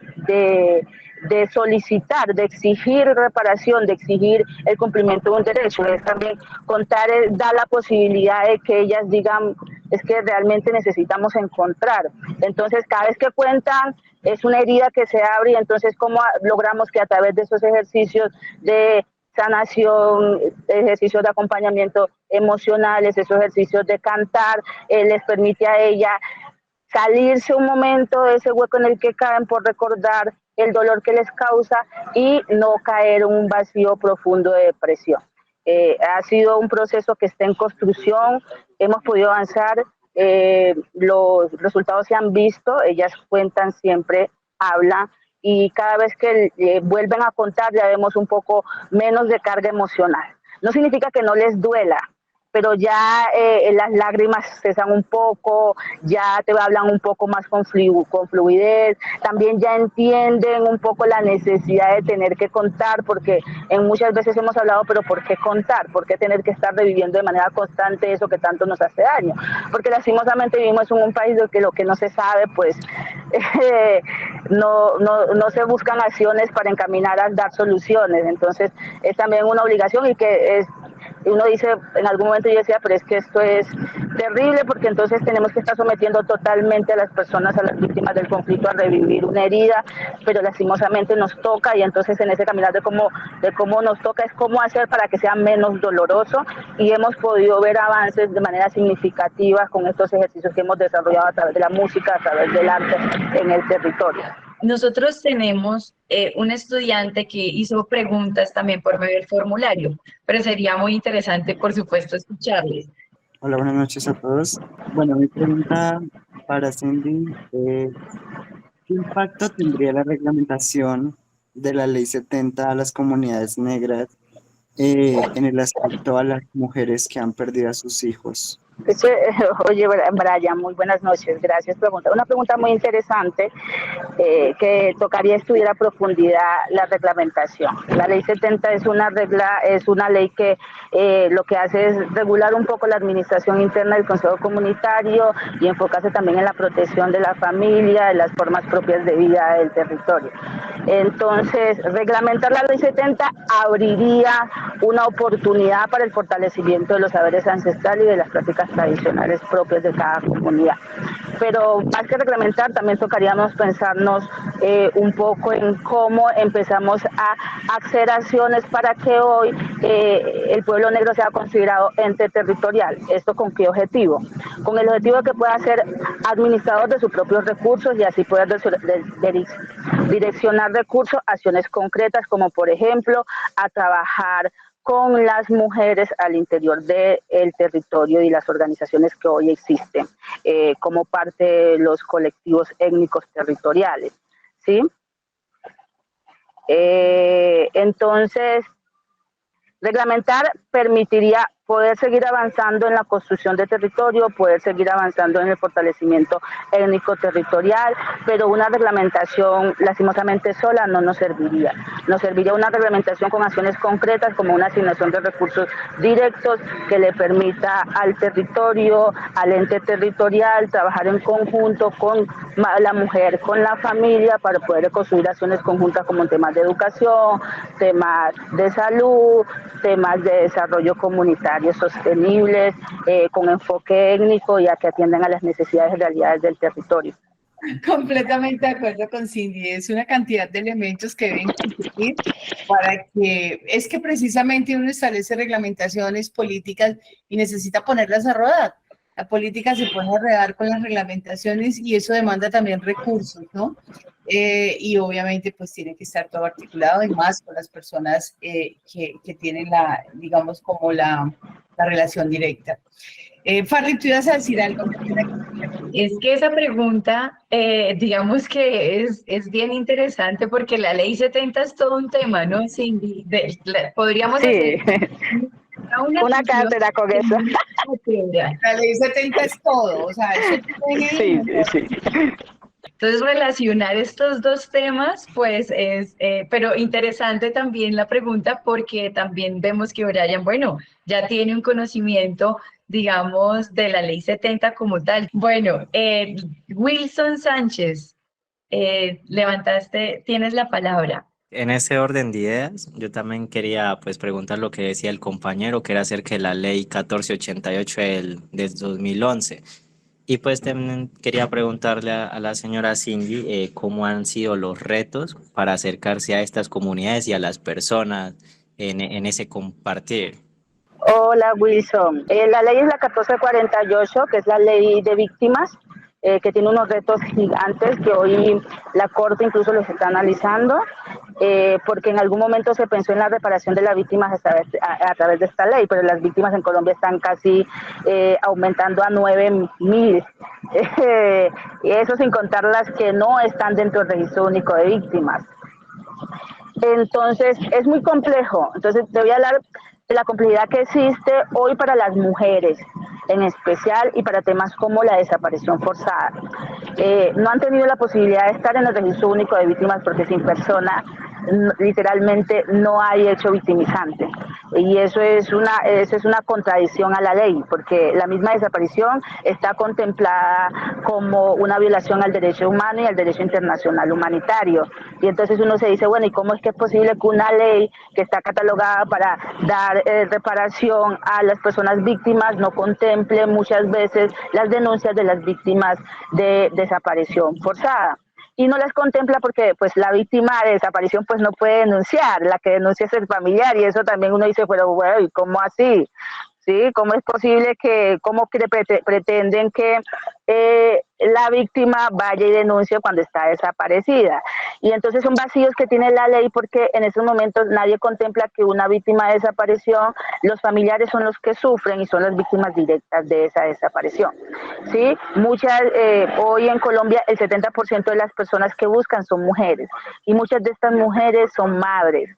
solicitar, de exigir reparación, de exigir el cumplimiento de un derecho. Es también contar, da la posibilidad de que ellas digan, es que realmente necesitamos encontrar. Entonces, cada vez que cuentan, es una herida que se abre, y entonces, ¿cómo logramos que a través de esos ejercicios de sanación, ejercicios de acompañamiento emocionales, esos ejercicios de cantar, les permite a ella salirse un momento de ese hueco en el que caen por recordar el dolor que les causa y no caer en un vacío profundo de depresión? Ha sido un proceso que está en construcción, hemos podido avanzar, los resultados se han visto, ellas cuentan siempre, hablan, y cada vez que vuelven a contar ya vemos un poco menos de carga emocional. No significa que no les duela, pero ya las lágrimas cesan un poco, ya te hablan un poco más con fluidez, también ya entienden un poco la necesidad de tener que contar, porque en muchas veces hemos hablado, pero ¿por qué contar? ¿Por qué tener que estar reviviendo de manera constante eso que tanto nos hace daño? Porque lastimosamente vivimos en un país donde lo que no se sabe, pues no se buscan acciones para encaminar a dar soluciones. Entonces es también una obligación, y que uno dice, en algún momento yo decía, pero es que esto es terrible, porque entonces tenemos que estar sometiendo totalmente a las personas, a las víctimas del conflicto, a revivir una herida, pero lastimosamente nos toca, y entonces en ese caminar de cómo nos toca es cómo hacer para que sea menos doloroso, y hemos podido ver avances de manera significativa con estos ejercicios que hemos desarrollado a través de la música, a través del arte en el territorio. Nosotros tenemos un estudiante que hizo preguntas también por medio del formulario, pero sería muy interesante, por supuesto, escucharles. Hola, buenas noches a todos. Bueno, mi pregunta para Cindy, ¿qué impacto tendría la reglamentación de la Ley 70 a las comunidades negras en el aspecto a las mujeres que han perdido a sus hijos? Oye, Brian, muy buenas noches, gracias por preguntar. Una pregunta muy interesante, que tocaría estudiar a profundidad la reglamentación. La Ley 70 es una ley que lo que hace es regular un poco la administración interna del Consejo Comunitario y enfocarse también en la protección de la familia, de las formas propias de vida del territorio. Entonces, reglamentar la Ley 70 abriría una oportunidad para el fortalecimiento de los saberes ancestrales y de las prácticas tradicionales propias de cada comunidad. Pero más que reglamentar, también tocaríamos pensarnos un poco en cómo empezamos a hacer acciones para que hoy el pueblo negro sea considerado ente territorial. ¿Esto con qué objetivo? Con el objetivo de que pueda ser administrador de sus propios recursos y así poder direccionar recursos a acciones concretas, como por ejemplo a trabajar con las mujeres al interior del territorio y las organizaciones que hoy existen como parte de los colectivos étnicos territoriales, ¿sí? Entonces, reglamentar permitiría poder seguir avanzando en la construcción de territorio, poder seguir avanzando en el fortalecimiento étnico territorial, pero una reglamentación lastimosamente sola no nos serviría. Nos serviría una reglamentación con acciones concretas como una asignación de recursos directos que le permita al territorio, al ente territorial, trabajar en conjunto con la mujer, con la familia, para poder construir acciones conjuntas como en temas de educación, temas de salud, temas de desarrollo comunitario sostenibles, con enfoque étnico, ya que atienden a las necesidades y realidades del territorio. Completamente de acuerdo con Cindy, es una cantidad de elementos que deben cumplir para que, es que precisamente uno establece reglamentaciones políticas y necesita ponerlas a rodar. La política se pone a rodar con las reglamentaciones y eso demanda también recursos, ¿no? Y obviamente pues tiene que estar todo articulado y más con las personas que tienen la, digamos, como la relación directa. Farri, ¿tú ibas a decir algo? Es que esa pregunta, digamos que es bien interesante porque la ley 70 es todo un tema, ¿no, Cindy? Podríamos hacer una cátedra con eso. La ley 70 es todo, o sea, eso tiene... Sí. Entonces, relacionar estos dos temas, pues es, pero interesante también la pregunta porque también vemos que Brian, bueno, ya tiene un conocimiento, digamos, de la ley 70 como tal. Bueno, Wilson Sánchez, tienes la palabra. En ese orden de ideas, yo también quería pues preguntar lo que decía el compañero, que era acerca de la ley 1488 del 2011. Y pues también quería preguntarle a la señora Cindy cómo han sido los retos para acercarse a estas comunidades y a las personas en ese compartir. Hola Wilson, la ley es la 1448, que es la ley de víctimas, que tiene unos retos gigantes que hoy la Corte incluso los está analizando, porque en algún momento se pensó en la reparación de las víctimas a través de esta ley, pero las víctimas en Colombia están casi aumentando a 9.000, y eso sin contar las que no están dentro del registro único de víctimas. Entonces es muy complejo. Entonces te voy a hablar de la complejidad que existe hoy para las mujeres en especial y para temas como la desaparición forzada. No han tenido la posibilidad de estar en el registro único de víctimas porque sin persona literalmente no hay hecho victimizante, y eso es una contradicción a la ley, porque la misma desaparición está contemplada como una violación al derecho humano y al derecho internacional humanitario, y entonces uno se dice, bueno, ¿y cómo es que es posible que una ley que está catalogada para dar reparación a las personas víctimas no contemple muchas veces las denuncias de las víctimas de desaparición forzada? Y no las contempla porque pues la víctima de desaparición pues no puede denunciar, la que denuncia es el familiar, y eso también uno dice, pero bueno, ¿y cómo así? ¿Sí? ¿Cómo es posible cómo pretenden que la víctima vaya y denuncie cuando está desaparecida? Y entonces son vacíos que tiene la ley, porque en esos momentos nadie contempla que una víctima de desaparición, los familiares son los que sufren y son las víctimas directas de esa desaparición. ¿Sí? Hoy en Colombia el 70% de las personas que buscan son mujeres, y muchas de estas mujeres son madres.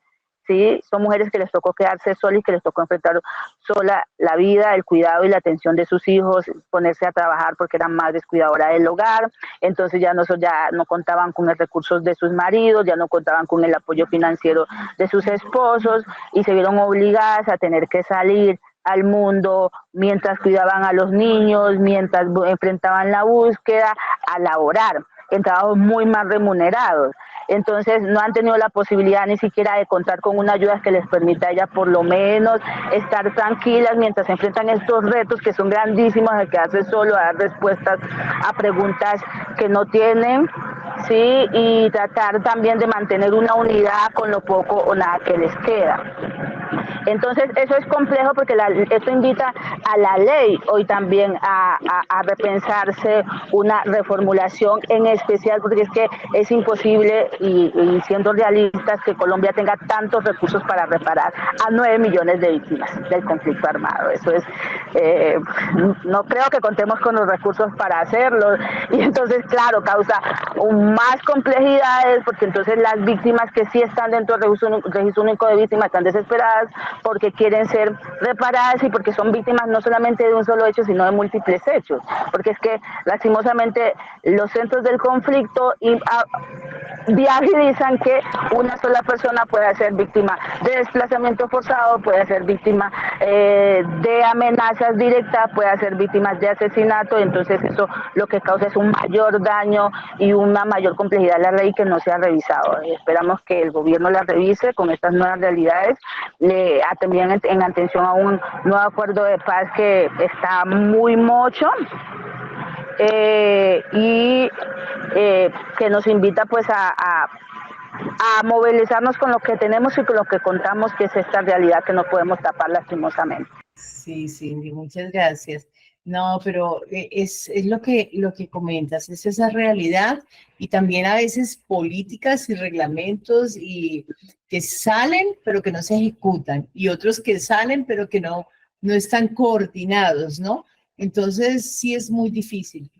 ¿Sí? Son mujeres que les tocó quedarse solas y que les tocó enfrentar sola la vida, el cuidado y la atención de sus hijos, ponerse a trabajar porque eran madres cuidadoras del hogar, entonces ya no contaban con los recursos de sus maridos, ya no contaban con el apoyo financiero de sus esposos, y se vieron obligadas a tener que salir al mundo mientras cuidaban a los niños, mientras enfrentaban la búsqueda, a laborar en trabajos muy mal remunerados. Entonces no han tenido la posibilidad ni siquiera de contar con una ayuda que les permita a ellas por lo menos estar tranquilas mientras se enfrentan estos retos que son grandísimos, de quedarse solo, a dar respuestas a preguntas que no tienen, ¿sí? Y tratar también de mantener una unidad con lo poco o nada que les queda. Entonces, eso es complejo porque esto invita a la ley hoy también a repensarse una reformulación, en especial porque es que es imposible, y siendo realistas, que Colombia tenga tantos recursos para reparar a 9 millones de víctimas del conflicto armado. Eso es, no creo que contemos con los recursos para hacerlo, y entonces, claro, causa más complejidades, porque entonces las víctimas que sí están dentro del registro único de víctimas están desesperadas porque quieren ser reparadas y porque son víctimas no solamente de un solo hecho, sino de múltiples hechos, porque es que lastimosamente los centros del conflicto viabilizan que una sola persona pueda ser víctima de desplazamiento forzado, puede ser víctima de amenazas directas, puede ser víctima de asesinato, y entonces eso lo que causa es un mayor daño y una mayor complejidad de la ley que no se ha revisado. Esperamos que el gobierno la revise con estas nuevas realidades, también en atención a un nuevo acuerdo de paz que está muy mocho, y que nos invita pues a movilizarnos con lo que tenemos y con lo que contamos, que es esta realidad que no podemos tapar lastimosamente. Sí, Cindy, muchas gracias. No, pero es lo que comentas, es esa realidad, y también a veces políticas y reglamentos y que salen pero que no se ejecutan, y otros que salen pero que no están coordinados, ¿no? Entonces sí es muy difícil,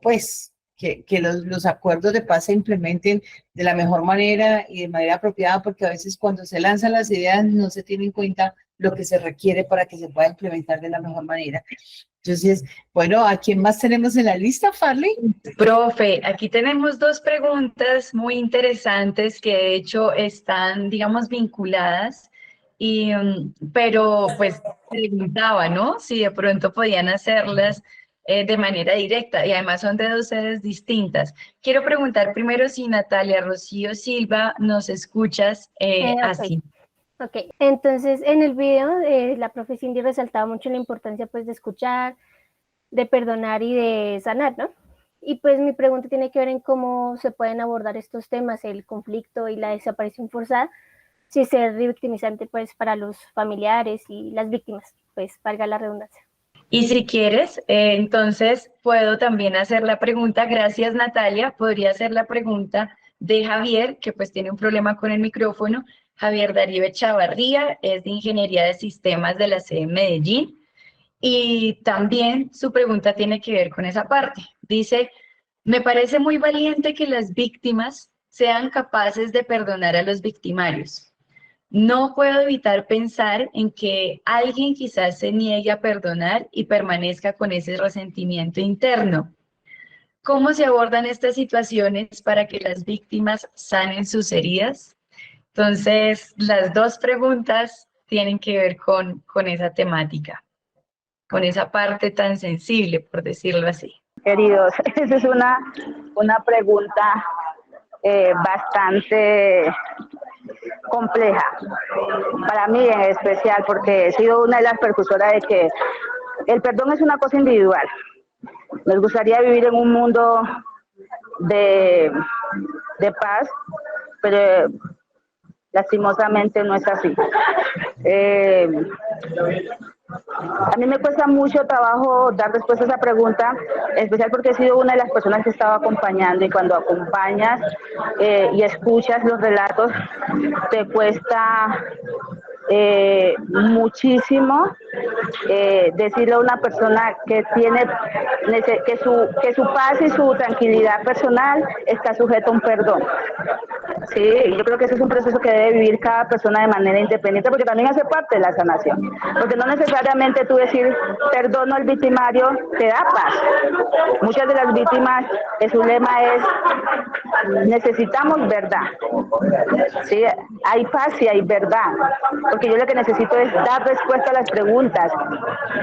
pues que los acuerdos de paz se implementen de la mejor manera y de manera apropiada, porque a veces cuando se lanzan las ideas no se tiene en cuenta lo que se requiere para que se pueda implementar de la mejor manera. Entonces, bueno, ¿a quién más tenemos en la lista, Farley? Profe, aquí tenemos dos preguntas muy interesantes que de hecho están, digamos, vinculadas, pero pues preguntaba, ¿no? Si de pronto podían hacerlas de manera directa, y además son de dos sedes distintas. Quiero preguntar primero si Natalia Rocío Silva nos escuchas así. Ok, entonces en el video la profe Cindy resaltaba mucho la importancia pues de escuchar, de perdonar y de sanar, ¿no? Y pues mi pregunta tiene que ver en cómo se pueden abordar estos temas, el conflicto y la desaparición forzada, sin ser revictimizante pues para los familiares y las víctimas, pues valga la redundancia. Y si quieres, entonces puedo también hacer la pregunta, gracias Natalia, podría hacer la pregunta de Javier, que pues tiene un problema con el micrófono. Javier Darío Echavarría es de Ingeniería de Sistemas de la sede en Medellín, y también su pregunta tiene que ver con esa parte. Dice, me parece muy valiente que las víctimas sean capaces de perdonar a los victimarios. No puedo evitar pensar en que alguien quizás se niegue a perdonar y permanezca con ese resentimiento interno. ¿Cómo se abordan estas situaciones para que las víctimas sanen sus heridas? Entonces, las dos preguntas tienen que ver con esa temática, con esa parte tan sensible, por decirlo así. Queridos, esa es una pregunta bastante compleja, para mí en especial, porque he sido una de las precursoras de que el perdón es una cosa individual. Nos gustaría vivir en un mundo de paz, pero lastimosamente no es así. A mí me cuesta mucho trabajo dar respuesta a esa pregunta, en especial porque he sido una de las personas que estaba acompañando, y cuando acompañas y escuchas los relatos, te cuesta muchísimo decirle a una persona que tiene que su paz y su tranquilidad personal está sujeto a un perdón. Sí, yo creo que ese es un proceso que debe vivir cada persona de manera independiente, porque también hace parte de la sanación, porque no necesariamente tú decir perdono al victimario te da paz. Muchas de las víctimas, su lema es necesitamos verdad. Sí, hay paz y hay verdad, porque yo lo que necesito es dar respuesta a las preguntas,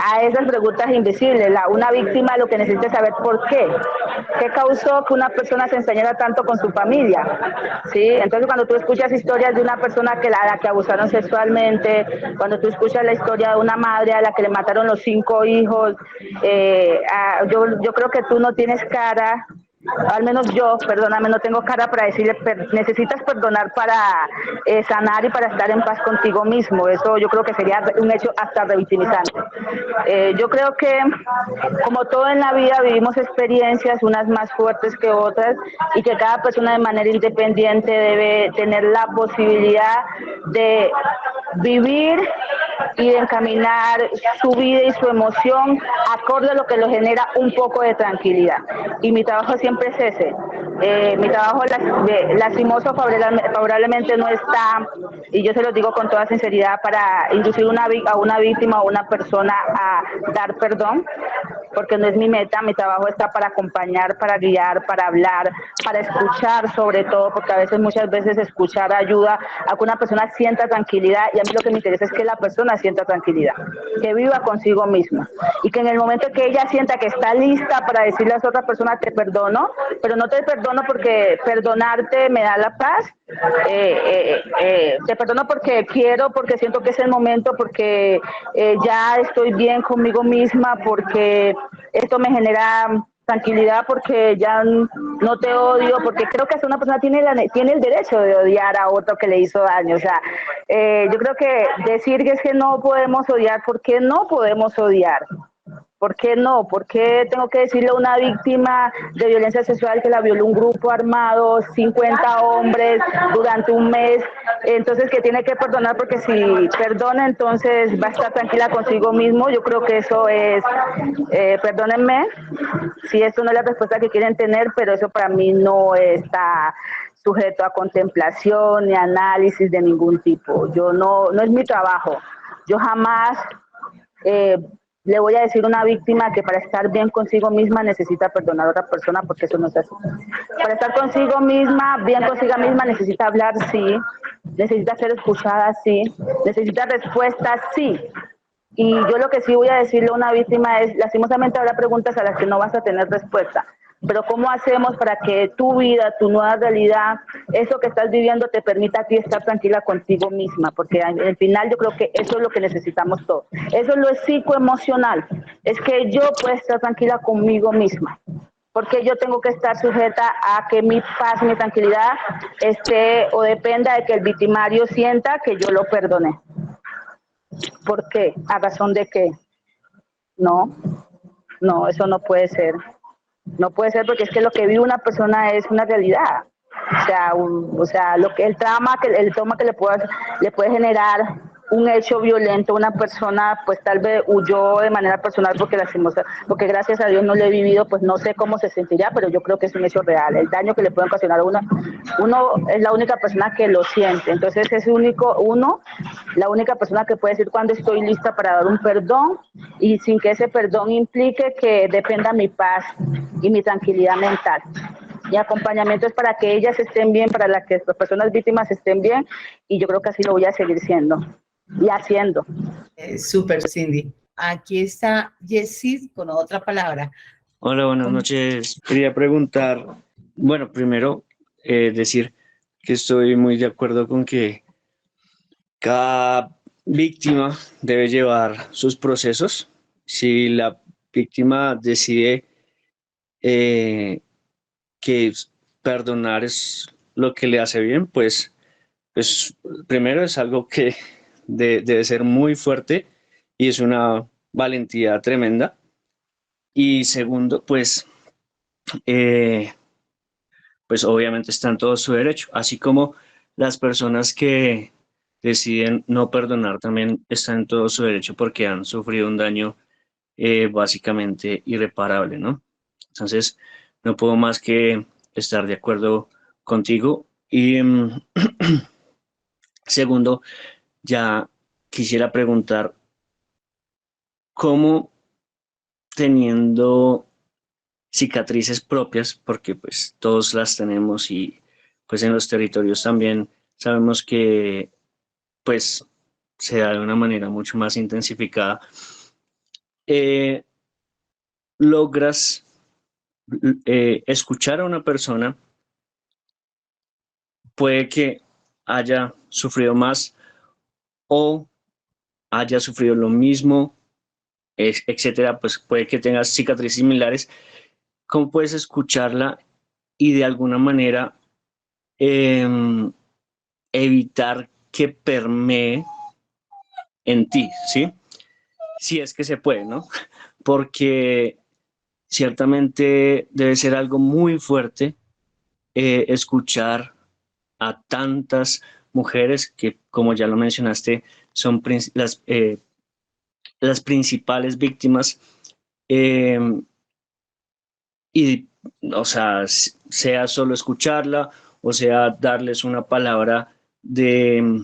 a esas preguntas invisibles. Una víctima lo que necesita es saber por qué causó que una persona se ensañara tanto con su familia. ¿Sí? Entonces, cuando tú escuchas historias de una persona que la que abusaron sexualmente, cuando tú escuchas la historia de una madre a la que le mataron los 5 hijos, yo creo que tú no tienes cara al menos yo, perdóname, no tengo cara para decirle, necesitas perdonar para sanar y para estar en paz contigo mismo. Eso yo creo que sería un hecho hasta revictimizante. Yo creo que, como todo en la vida, vivimos experiencias, unas más fuertes que otras, y que cada persona de manera independiente debe tener la posibilidad de vivir y de encaminar su vida y su emoción acorde a lo que lo genera un poco de tranquilidad. Y mi trabajo siempre es ese. Mi trabajo lastimoso favorablemente no está, y yo se lo digo con toda sinceridad, para inducir a una víctima o una persona a dar perdón, porque no es mi meta. Mi trabajo está para acompañar, para guiar, para hablar, para escuchar sobre todo, porque muchas veces escuchar ayuda a que una persona sienta tranquilidad, y a mí lo que me interesa es que la persona sienta tranquilidad, que viva consigo misma, y que en el momento que ella sienta que está lista para decirle a esa otra persona te perdono, pero no te perdono porque perdonarte me da la paz, te perdono porque quiero, porque siento que es el momento, porque ya estoy bien conmigo misma, porque esto me genera tranquilidad, porque ya no te odio, porque creo que hasta una persona tiene el derecho de odiar a otro que le hizo daño. O sea, yo creo que decir que es que no podemos odiar, ¿por qué no podemos odiar? ¿Por qué no? ¿Por qué tengo que decirle a una víctima de violencia sexual que la violó un grupo armado, 50 hombres durante un mes? Entonces, que tiene que perdonar, porque si perdona, entonces va a estar tranquila consigo mismo. Yo creo que eso es, perdónenme si esto no es la respuesta que quieren tener, pero eso para mí no está sujeto a contemplación ni análisis de ningún tipo. No es mi trabajo. Yo jamás le voy a decir a una víctima que para estar bien consigo misma necesita perdonar a otra persona, porque eso no es así. Para estar consigo misma, bien consigo misma, necesita hablar, sí. Necesita ser escuchada, sí. Necesita respuestas, sí. Y yo lo que sí voy a decirle a una víctima es, lastimosamente habrá preguntas a las que no vas a tener respuesta, pero ¿cómo hacemos para que tu vida, tu nueva realidad, eso que estás viviendo te permita a ti estar tranquila contigo misma? Porque al final yo creo que eso es lo que necesitamos todos. Eso es lo psicoemocional, es que yo pueda estar tranquila conmigo misma. Porque yo tengo que estar sujeta a que mi paz, mi tranquilidad esté o dependa de que el victimario sienta que yo lo perdoné. ¿Por qué? ¿A razón de qué? No, eso no puede ser. No puede ser, porque es que lo que vive una persona es una realidad. O sea, lo que el trauma que le puede generar un hecho violento a una persona, pues tal vez huyó de manera personal porque gracias a Dios no lo he vivido, pues no sé cómo se sentirá, pero yo creo que es un hecho real. El daño que le puede ocasionar a uno es la única persona que lo siente. Entonces es la única persona que puede decir cuando estoy lista para dar un perdón, y sin que ese perdón implique que dependa mi paz y mi tranquilidad mental. Mi acompañamiento es para que ellas estén bien, para que las personas víctimas estén bien, y yo creo que así lo voy a seguir siendo y haciendo. Súper, Cindy. Aquí está Yesid con otra palabra. Hola, buenas noches. Quería preguntar, bueno, primero decir que estoy muy de acuerdo con que cada víctima debe llevar sus procesos. Si la víctima decide que perdonar es lo que le hace bien, pues primero es algo que debe ser muy fuerte y es una valentía tremenda. Y segundo, pues obviamente está en todo su derecho, así como las personas que deciden no perdonar también están en todo su derecho porque han sufrido un daño básicamente irreparable, ¿no? Entonces, no puedo más que estar de acuerdo contigo. Y segundo, ya quisiera preguntar, ¿cómo, teniendo cicatrices propias, porque pues todos las tenemos y pues en los territorios también sabemos que pues se da de una manera mucho más intensificada, logras escuchar a una persona? Puede que haya sufrido más o haya sufrido lo mismo, etcétera, pues puede que tengas cicatrices similares. ¿Cómo puedes escucharla y de alguna manera evitar que permee en ti, ¿sí? Si es que se puede, ¿no? Porque ciertamente debe ser algo muy fuerte escuchar a tantas mujeres que, como ya lo mencionaste, son las principales víctimas y, o sea, sea solo escucharla o sea darles una palabra de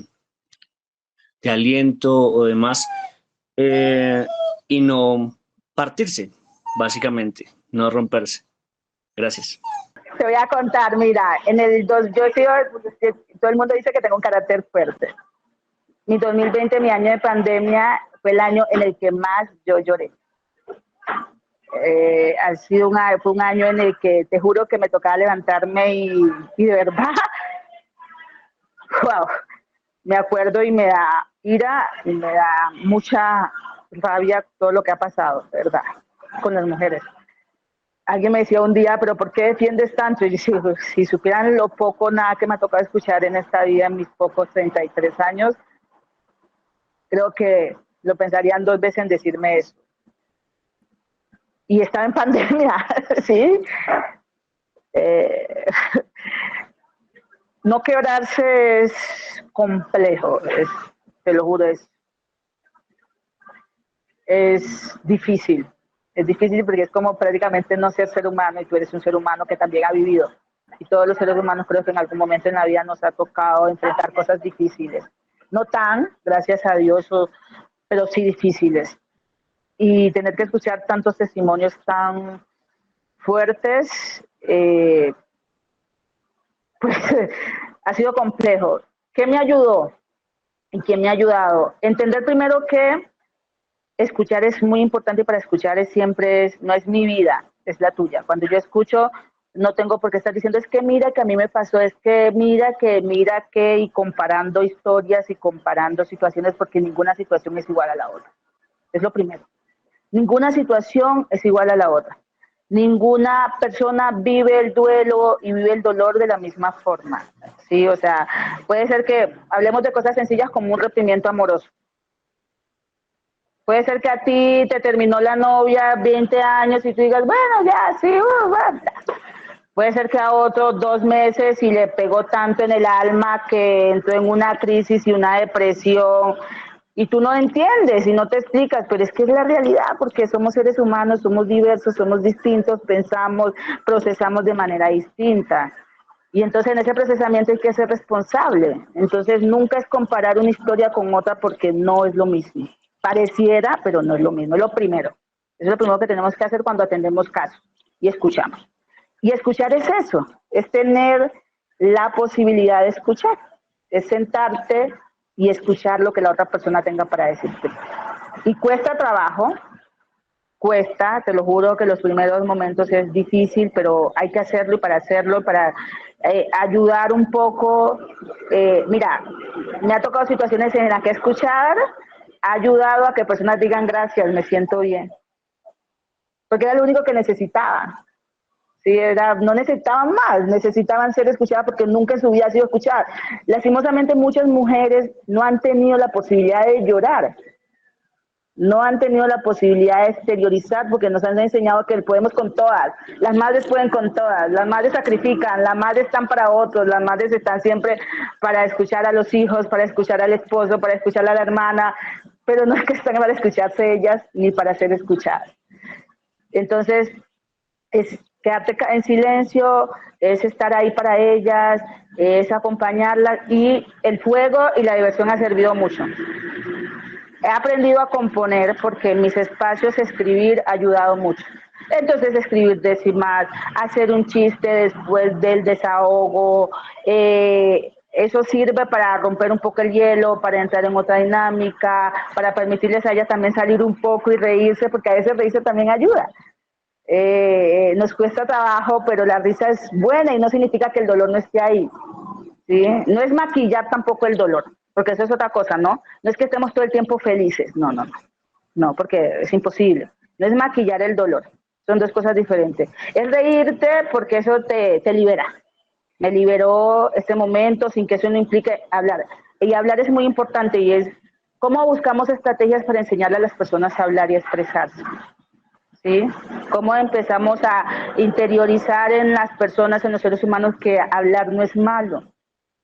aliento o demás y no partirse, básicamente, no romperse. Gracias. Te voy a contar, mira, yo he sido, todo el mundo dice que tengo un carácter fuerte. Mi 2020, mi año de pandemia, fue el año en el que más yo lloré. Fue un año en el que te juro que me tocaba levantarme y de verdad, wow, me acuerdo y me da ira y me da mucha rabia todo lo que ha pasado, de verdad, con las mujeres. Alguien me decía un día, pero ¿por qué defiendes tanto? Y yo decía, si supieran lo poco, nada que me ha tocado escuchar en esta vida, en mis pocos 33 años, creo que lo pensarían 2 veces en decirme eso. Y estaba en pandemia, ¿sí? No quebrarse es complejo, te lo juro, es difícil. Es difícil porque es como prácticamente no ser humano y tú eres un ser humano que también ha vivido. Y todos los seres humanos creo que en algún momento en la vida nos ha tocado enfrentar cosas difíciles. No tan, gracias a Dios, pero sí difíciles. Y tener que escuchar tantos testimonios tan fuertes, pues ha sido complejo. ¿Qué me ayudó? ¿Y quién me ha ayudado? Entender primero que escuchar es muy importante y para escuchar no es mi vida, es la tuya. Cuando yo escucho, no tengo por qué estar diciendo, es que mira que a mí me pasó, es que mira que, y comparando historias y comparando situaciones, porque ninguna situación es igual a la otra. Es lo primero. Ninguna situación es igual a la otra. Ninguna persona vive el duelo y vive el dolor de la misma forma. Sí, o sea, puede ser que hablemos de cosas sencillas como un rompimiento amoroso. Puede ser que a ti te terminó la novia 20 años y tú digas, bueno, ya, sí, Puede ser que a otro 2 meses y le pegó tanto en el alma que entró en una crisis y una depresión y tú no entiendes y no te explicas, pero es que es la realidad porque somos seres humanos, somos diversos, somos distintos, pensamos, procesamos de manera distinta. Y entonces en ese procesamiento hay que ser responsable. Entonces nunca es comparar una historia con otra porque no es lo mismo. Pareciera, pero no es lo mismo, es lo primero. Es lo primero que tenemos que hacer cuando atendemos casos y escuchamos. Y escuchar es eso, es tener la posibilidad de escuchar, es sentarte y escuchar lo que la otra persona tenga para decirte. Y cuesta trabajo, cuesta, te lo juro que los primeros momentos es difícil, pero hay que hacerlo y para hacerlo, para ayudar un poco. Mira, me ha tocado situaciones en las que escuchar ha ayudado a que personas digan gracias, me siento bien. Porque era lo único que necesitaban. Sí, no necesitaban más, necesitaban ser escuchadas porque nunca en su vida ha sido escuchada. Lastimosamente muchas mujeres no han tenido la posibilidad de llorar, no han tenido la posibilidad de exteriorizar porque nos han enseñado que podemos con todas. Las madres pueden con todas, las madres sacrifican, las madres están para otros, las madres están siempre para escuchar a los hijos, para escuchar al esposo, para escuchar a la hermana, pero no es que están para escucharse ellas ni para ser escuchadas. Entonces, es quedarte en silencio, es estar ahí para ellas, es acompañarlas y el juego y la diversión ha servido mucho. He aprendido a componer porque en mis espacios escribir ha ayudado mucho. Entonces escribir decimal, hacer un chiste después del desahogo, eso sirve para romper un poco el hielo, para entrar en otra dinámica, para permitirles a ellas también salir un poco y reírse, porque a veces reírse también ayuda. Nos cuesta trabajo, pero la risa es buena y no significa que el dolor no esté ahí, ¿sí? No es maquillar tampoco el dolor, porque eso es otra cosa, ¿no? No es que estemos todo el tiempo felices, no, porque es imposible. No es maquillar el dolor, Son dos cosas diferentes. Es reírte porque eso te libera. Me liberó este momento sin que eso no implique hablar. Y hablar es muy importante y es cómo buscamos estrategias para enseñarle a las personas a hablar y a expresarse. ¿Sí? Cómo empezamos a interiorizar en las personas, en los seres humanos, que hablar no es malo,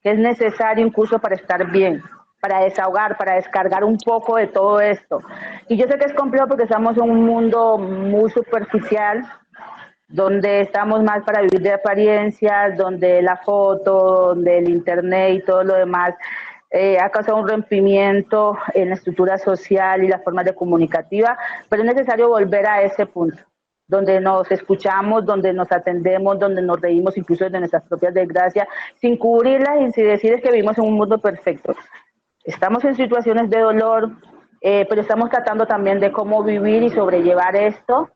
que es necesario incluso para estar bien, para desahogar, para descargar un poco de todo esto. Y yo sé que es complejo porque estamos en un mundo muy superficial, donde estamos más para vivir de apariencias, donde la foto, donde el internet y todo lo demás ha causado un rompimiento en la estructura social y la forma de comunicativa, pero es necesario volver a ese punto, donde nos escuchamos, donde nos atendemos, donde nos reímos incluso de nuestras propias desgracias, sin cubrirlas y sin decir que vivimos en un mundo perfecto. Estamos en situaciones de dolor, pero estamos tratando también de cómo vivir y sobrellevar esto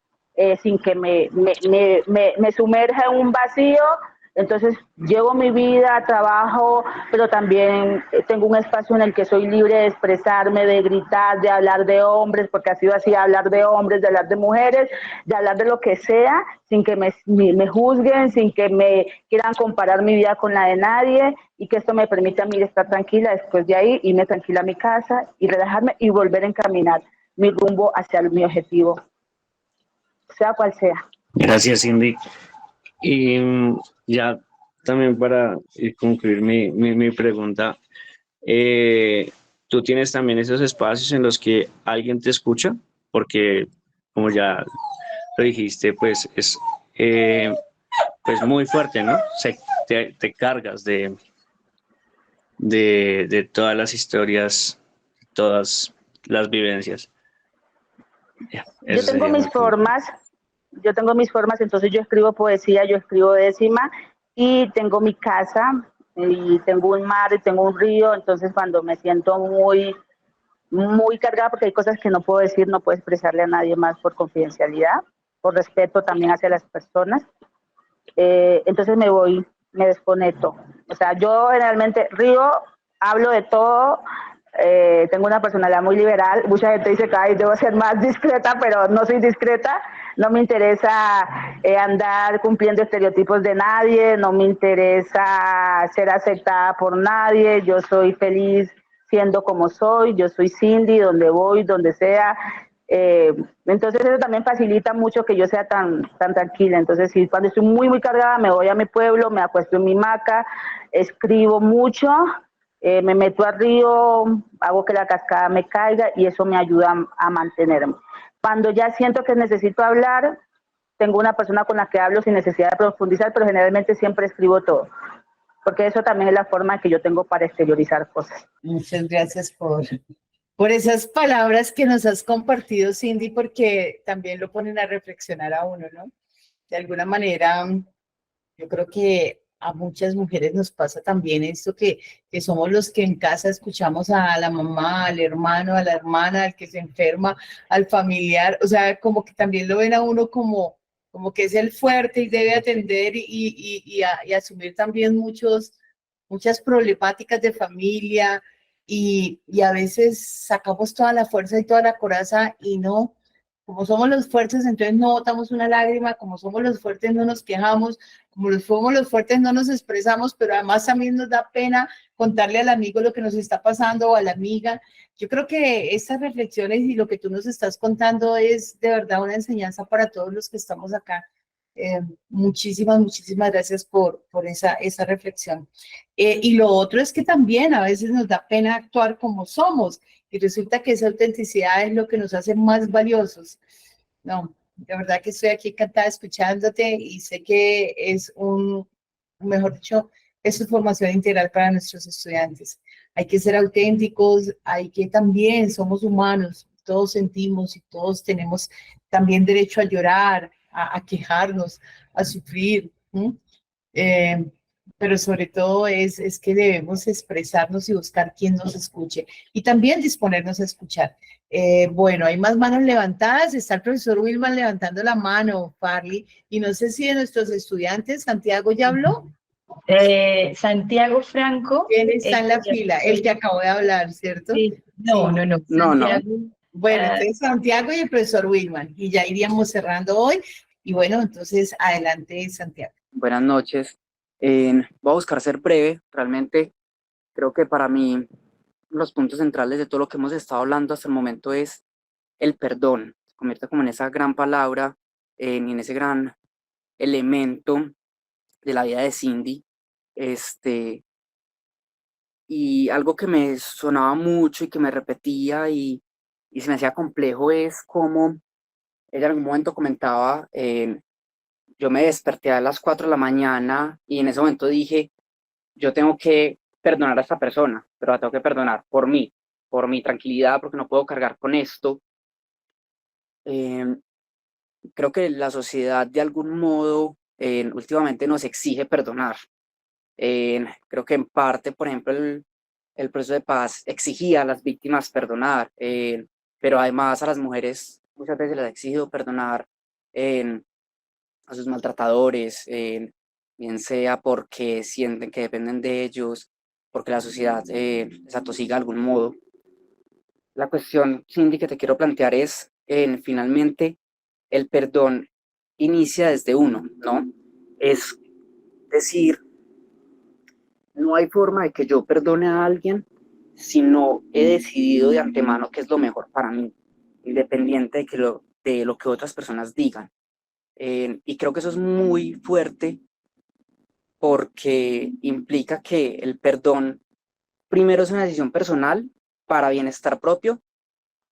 sin que me sumerja en un vacío. Entonces llevo mi vida, trabajo, pero también tengo un espacio en el que soy libre de expresarme, de gritar, de hablar de hombres, porque ha sido así, hablar de hombres, de hablar de mujeres, de hablar de lo que sea, sin que me juzguen, sin que me quieran comparar mi vida con la de nadie, y que esto me permite a mí estar tranquila después de ahí, irme tranquila a mi casa y relajarme y volver a encaminar mi rumbo hacia mi objetivo, sea cual sea. Gracias, Cindy. Y ya también para concluir mi pregunta, ¿tú tienes también esos espacios en los que alguien te escucha? Porque, como ya lo dijiste, pues es pues muy fuerte, ¿no? Te cargas de todas las historias, todas las vivencias. Yo tengo mis formas. Entonces yo escribo poesía, yo escribo décima y tengo mi casa y tengo un mar y tengo un río, entonces cuando me siento muy cargada, porque hay cosas que no puedo decir, no puedo expresarle a nadie más por confidencialidad, por respeto también hacia las personas, entonces me voy, me desconecto. O sea, yo generalmente río, hablo de todo. Tengo una personalidad muy liberal. Mucha gente dice que ay, debo ser más discreta, pero no soy discreta. No me interesa andar cumpliendo estereotipos de nadie, no me interesa ser aceptada por nadie. Yo soy feliz siendo como soy, yo soy Cindy, donde voy, donde sea. Entonces eso también facilita mucho que yo sea tan tranquila. Entonces sí, cuando estoy muy cargada me voy a mi pueblo, me acuesto en mi hamaca, escribo mucho, me meto al río, hago que la cascada me caiga y eso me ayuda a mantenerme. Cuando ya siento que necesito hablar, tengo una persona con la que hablo sin necesidad de profundizar, pero generalmente siempre escribo todo, porque eso también es la forma que yo tengo para exteriorizar cosas. Muchas gracias por esas palabras que nos has compartido, Cindy, porque también lo ponen a reflexionar a uno, ¿no? De alguna manera, yo creo que a muchas mujeres nos pasa también esto, que somos los que en casa escuchamos a la mamá, al hermano, a la hermana, al que se enferma, al familiar, o sea, como que también lo ven a uno como que es el fuerte y debe atender y asumir también muchas problemáticas de familia, y a veces sacamos toda la fuerza y toda la coraza y no, como somos los fuertes, entonces no botamos una lágrima, como somos los fuertes no nos quejamos, como somos los fuertes no nos expresamos, pero además también nos da pena contarle al amigo lo que nos está pasando o a la amiga. Yo creo que estas reflexiones y lo que tú nos estás contando es de verdad una enseñanza para todos los que estamos acá. Muchísimas gracias por esa reflexión. Y lo otro es que también a veces nos da pena actuar como somos y resulta que esa autenticidad es lo que nos hace más valiosos. No, de verdad que estoy aquí encantada escuchándote y sé que es mejor dicho, es formación integral para nuestros estudiantes. Hay que ser auténticos, hay que también, somos humanos, todos sentimos y todos tenemos también derecho a llorar, a quejarnos, a sufrir, pero sobre todo es que debemos expresarnos y buscar quien nos escuche y también disponernos a escuchar. Bueno, hay más manos levantadas, está el profesor Wilman levantando la mano, Farley, y no sé si de nuestros estudiantes, Santiago ya habló. Santiago Franco. ¿Quién está en la fila? El que acabo de hablar, ¿cierto? Sí. No. Bueno, entonces Santiago y el profesor Wilman, y ya iríamos cerrando hoy. Y bueno, entonces adelante, Santiago. Buenas noches. Voy a buscar ser breve. Realmente creo que para mí los puntos centrales de todo lo que hemos estado hablando hasta el momento es el perdón. Se convierte como en esa gran palabra, en ese gran elemento de la vida de Cindy. Y algo que me sonaba mucho y que me repetía y se me hacía complejo es cómo ella en algún momento comentaba, yo me desperté a las 4 de la mañana y en ese momento dije, yo tengo que perdonar a esta persona, pero la tengo que perdonar por mí, por mi tranquilidad, porque no puedo cargar con esto. Creo que la sociedad de algún modo últimamente nos exige perdonar. Creo que en parte, por ejemplo, el proceso de paz exigía a las víctimas perdonar, pero además a las mujeres muchas veces les ha exigido perdonar a sus maltratadores, bien sea porque sienten que dependen de ellos, porque la sociedad les atosiga de algún modo. La cuestión, Cindy, que te quiero plantear es, finalmente, el perdón inicia desde uno, ¿no? Es decir, no hay forma de que yo perdone a alguien si no he decidido de antemano qué es lo mejor para mí, independiente de lo que otras personas digan. Y creo que eso es muy fuerte porque implica que el perdón primero es una decisión personal para bienestar propio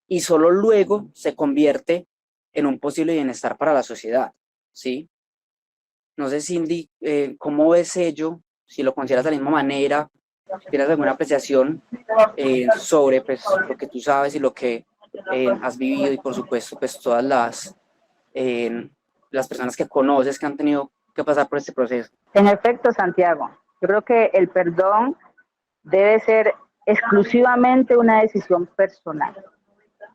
y solo luego se convierte en un posible bienestar para la sociedad, ¿sí? No sé, Cindy, ¿cómo ves ello? Si lo consideras de la misma manera, ¿tienes alguna apreciación sobre pues, lo que tú sabes y lo que has vivido y por supuesto pues todas las personas que conoces que han tenido que pasar por este proceso? En efecto, Santiago, yo creo que el perdón debe ser exclusivamente una decisión personal.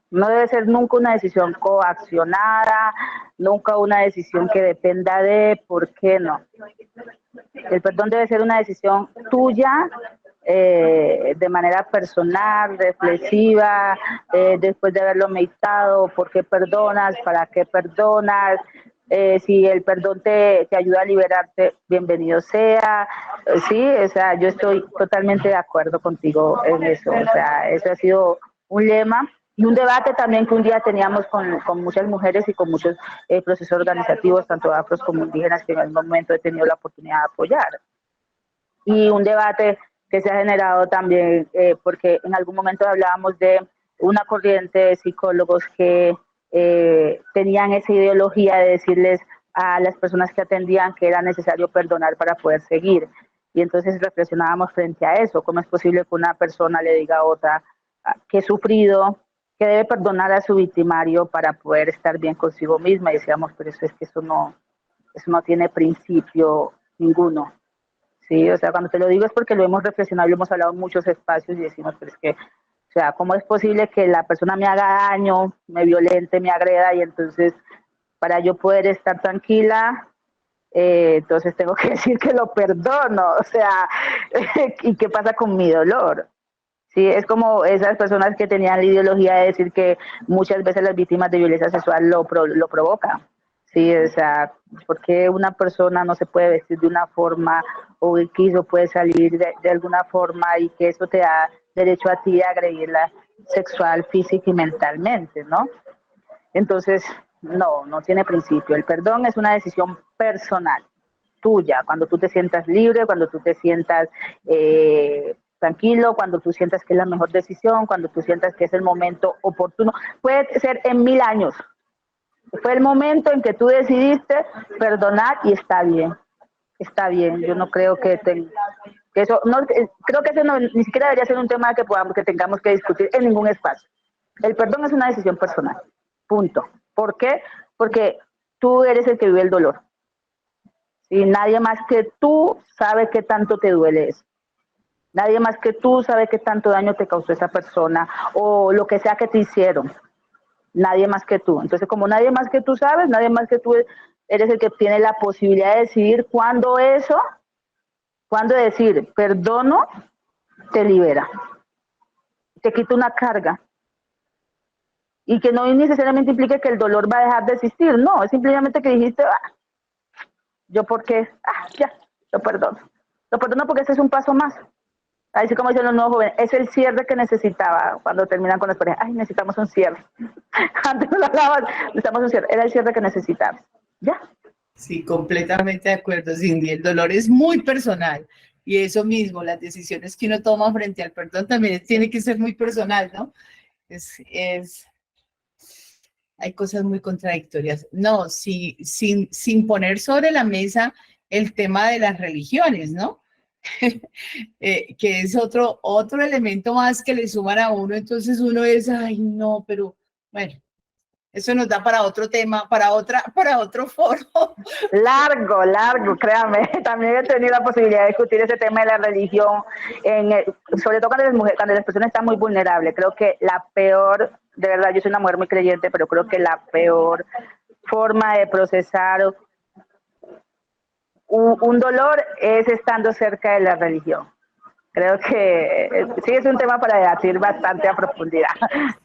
No debe ser nunca una decisión coaccionada, nunca una decisión que dependa de, ¿por qué no? El perdón debe ser una decisión tuya, de manera personal, reflexiva, después de haberlo meditado, ¿por qué perdonas? ¿Para qué perdonas? Si el perdón te ayuda a liberarte, bienvenido sea. Sí, o sea, yo estoy totalmente de acuerdo contigo en eso. O sea, eso ha sido un lema y un debate también que un día teníamos con muchas mujeres y con muchos procesos organizativos, tanto afros como indígenas, que en algún momento he tenido la oportunidad de apoyar. Y un debate que se ha generado también, porque en algún momento hablábamos de una corriente de psicólogos que tenían esa ideología de decirles a las personas que atendían que era necesario perdonar para poder seguir. Y entonces reflexionábamos frente a eso, cómo es posible que una persona le diga a otra que ha sufrido, que debe perdonar a su victimario para poder estar bien consigo misma. Y decíamos, pero eso es que eso no tiene principio ninguno. Sí, o sea, cuando te lo digo es porque lo hemos reflexionado, lo hemos hablado en muchos espacios y decimos, pero es que, o sea, ¿cómo es posible que la persona me haga daño, me violente, me agreda y entonces para yo poder estar tranquila, entonces tengo que decir que lo perdono? O sea, ¿y qué pasa con mi dolor? Sí, es como esas personas que tenían la ideología de decir que muchas veces las víctimas de violencia sexual lo provocan. Sí, o sea, porque una persona no se puede vestir de una forma o el quiso puede salir de alguna forma y que eso te da derecho a ti a agredirla sexual, física y mentalmente, ¿no? Entonces, no tiene principio. El perdón es una decisión personal, tuya, cuando tú te sientas libre, cuando tú te sientas tranquilo, cuando tú sientas que es la mejor decisión, cuando tú sientas que es el momento oportuno. Puede ser en 1000 años. Fue el momento en que tú decidiste perdonar y está bien. Está bien. Yo no creo que eso, no, creo que eso ni siquiera debería ser un tema que tengamos que discutir en ningún espacio. El perdón es una decisión personal. Punto. ¿Por qué? Porque tú eres el que vive el dolor. Y nadie más que tú sabe qué tanto te duele eso. Nadie más que tú sabe qué tanto daño te causó esa persona o lo que sea que te hicieron. Nadie más que tú. Entonces, como nadie más que tú sabes, nadie más que tú eres el que tiene la posibilidad de decidir cuándo decir perdono, te libera. Te quita una carga. y que no necesariamente implique que el dolor va a dejar de existir, no, es simplemente que dijiste, yo porque, ya, lo perdono porque ese es un paso más. Así como dicen los nuevos jóvenes, es el cierre que necesitaba cuando terminan con las parejas. Ay, necesitamos un cierre. Antes no lo hablaban, necesitamos un cierre. Era el cierre que necesitaba. Ya. Sí, completamente de acuerdo, Cindy. El dolor es muy personal y eso mismo, las decisiones que uno toma frente al perdón también tiene que ser muy personal, ¿no? Hay cosas muy contradictorias. No, sí, sin poner sobre la mesa el tema de las religiones, ¿no? Que es otro elemento más que le suman a uno, entonces uno es, ay, no, pero bueno, eso nos da para otro tema, para otro foro. Largo, créame. También he tenido la posibilidad de discutir ese tema de la religión, sobre todo cuando las personas están muy vulnerables. Creo que la peor, de verdad, yo soy una mujer muy creyente, pero creo que la peor forma de procesar un dolor es estando cerca de la religión. Creo que sí es un tema para debatir bastante a profundidad.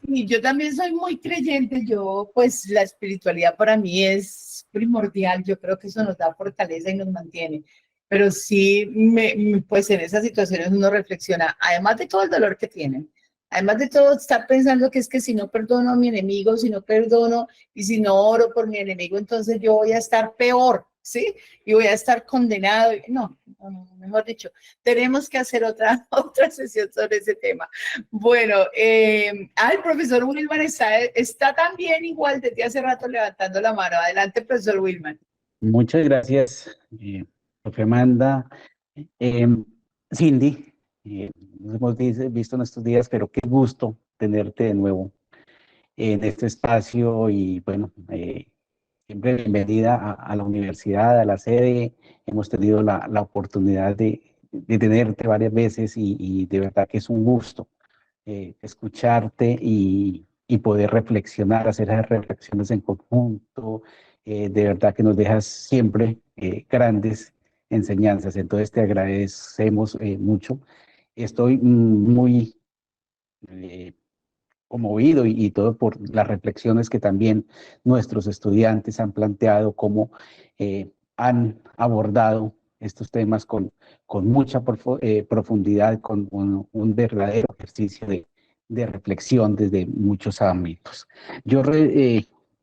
Y yo también soy muy creyente, pues la espiritualidad para mí es primordial, yo creo que eso nos da fortaleza y nos mantiene, pero sí, pues en esas situaciones uno reflexiona, además de todo el dolor que tienen, además de todo estar pensando que es que si no perdono a mi enemigo, si no perdono y si no oro por mi enemigo, entonces yo voy a estar peor, ¿sí? Y voy a estar condenado. No, mejor dicho, tenemos que hacer otra sesión sobre ese tema. Bueno, el profesor Wilman está también igual desde hace rato levantando la mano. Adelante, profesor Wilman. Muchas gracias, profe Amanda. Cindy, nos hemos visto en estos días, pero qué gusto tenerte de nuevo en este espacio y bueno, siempre bienvenida a la universidad, a la sede. Hemos tenido la oportunidad de tenerte varias veces y de verdad que es un gusto escucharte y poder reflexionar, hacer esas reflexiones en conjunto. De verdad que nos dejas siempre grandes enseñanzas, entonces te agradecemos mucho. Estoy muy conmovido y todo por las reflexiones que también nuestros estudiantes han planteado, cómo han abordado estos temas con mucha profundidad, con un verdadero ejercicio de reflexión desde muchos ámbitos. Yo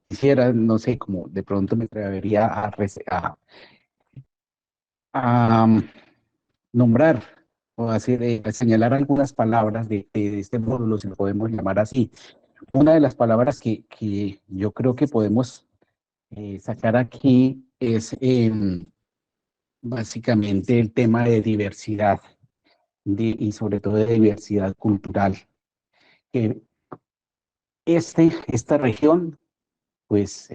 quisiera, no sé, como de pronto me atrevería a nombrar o señalar algunas palabras de este módulo, si lo podemos llamar así. Una de las palabras que yo creo que podemos sacar aquí es básicamente el tema de diversidad y sobre todo de diversidad cultural. Que esta región, pues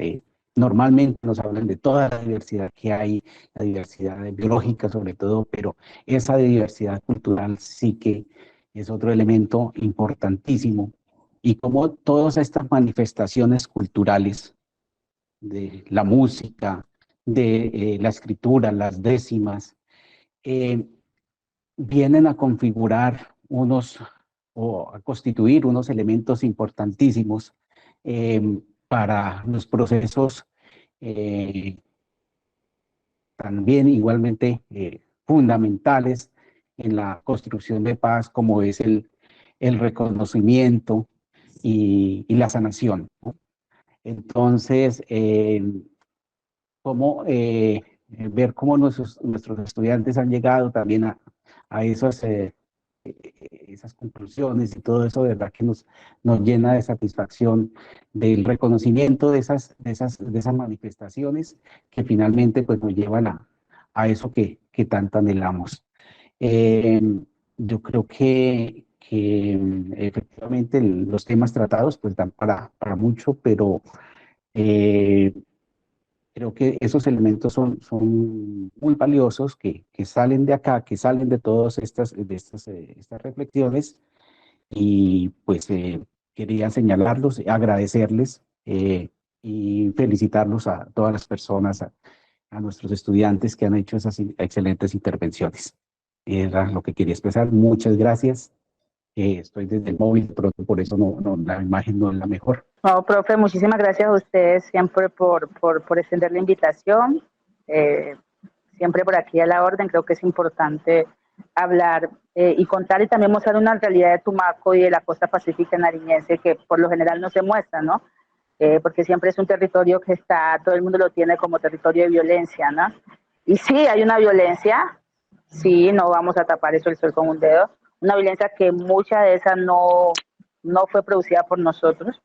normalmente nos hablan de toda la diversidad que hay, la diversidad biológica sobre todo, pero esa diversidad cultural sí que es otro elemento importantísimo. Y como todas estas manifestaciones culturales de la música, de la escritura, las décimas, vienen a configurar o a constituir unos elementos importantísimos para los procesos también igualmente fundamentales en la construcción de paz, como es el reconocimiento y la sanación, ¿no? Entonces, ver cómo nuestros estudiantes han llegado también a esas conclusiones y todo eso, de verdad que nos llena de satisfacción del reconocimiento de esas manifestaciones que finalmente pues nos llevan a eso que tanto anhelamos. Yo creo que efectivamente los temas tratados pues dan para mucho, pero creo que esos elementos son muy valiosos que salen de acá, que salen de todas estas reflexiones y pues quería señalarlos, agradecerles y felicitarlos a todas las personas, a nuestros estudiantes que han hecho esas excelentes intervenciones. Era lo que quería expresar. Muchas gracias estoy desde el móvil, pero por eso la imagen no es la mejor. No, profe, muchísimas gracias a ustedes siempre por extender la invitación. Siempre por aquí a la orden, creo que es importante hablar y contar y también mostrar una realidad de Tumaco y de la costa pacífica nariñense que por lo general no se muestra, ¿no? Porque siempre es un territorio que todo el mundo lo tiene como territorio de violencia, ¿no? Y sí, hay una violencia, sí, no vamos a tapar eso el sol con un dedo, una violencia que mucha de esa no fue producida por nosotros.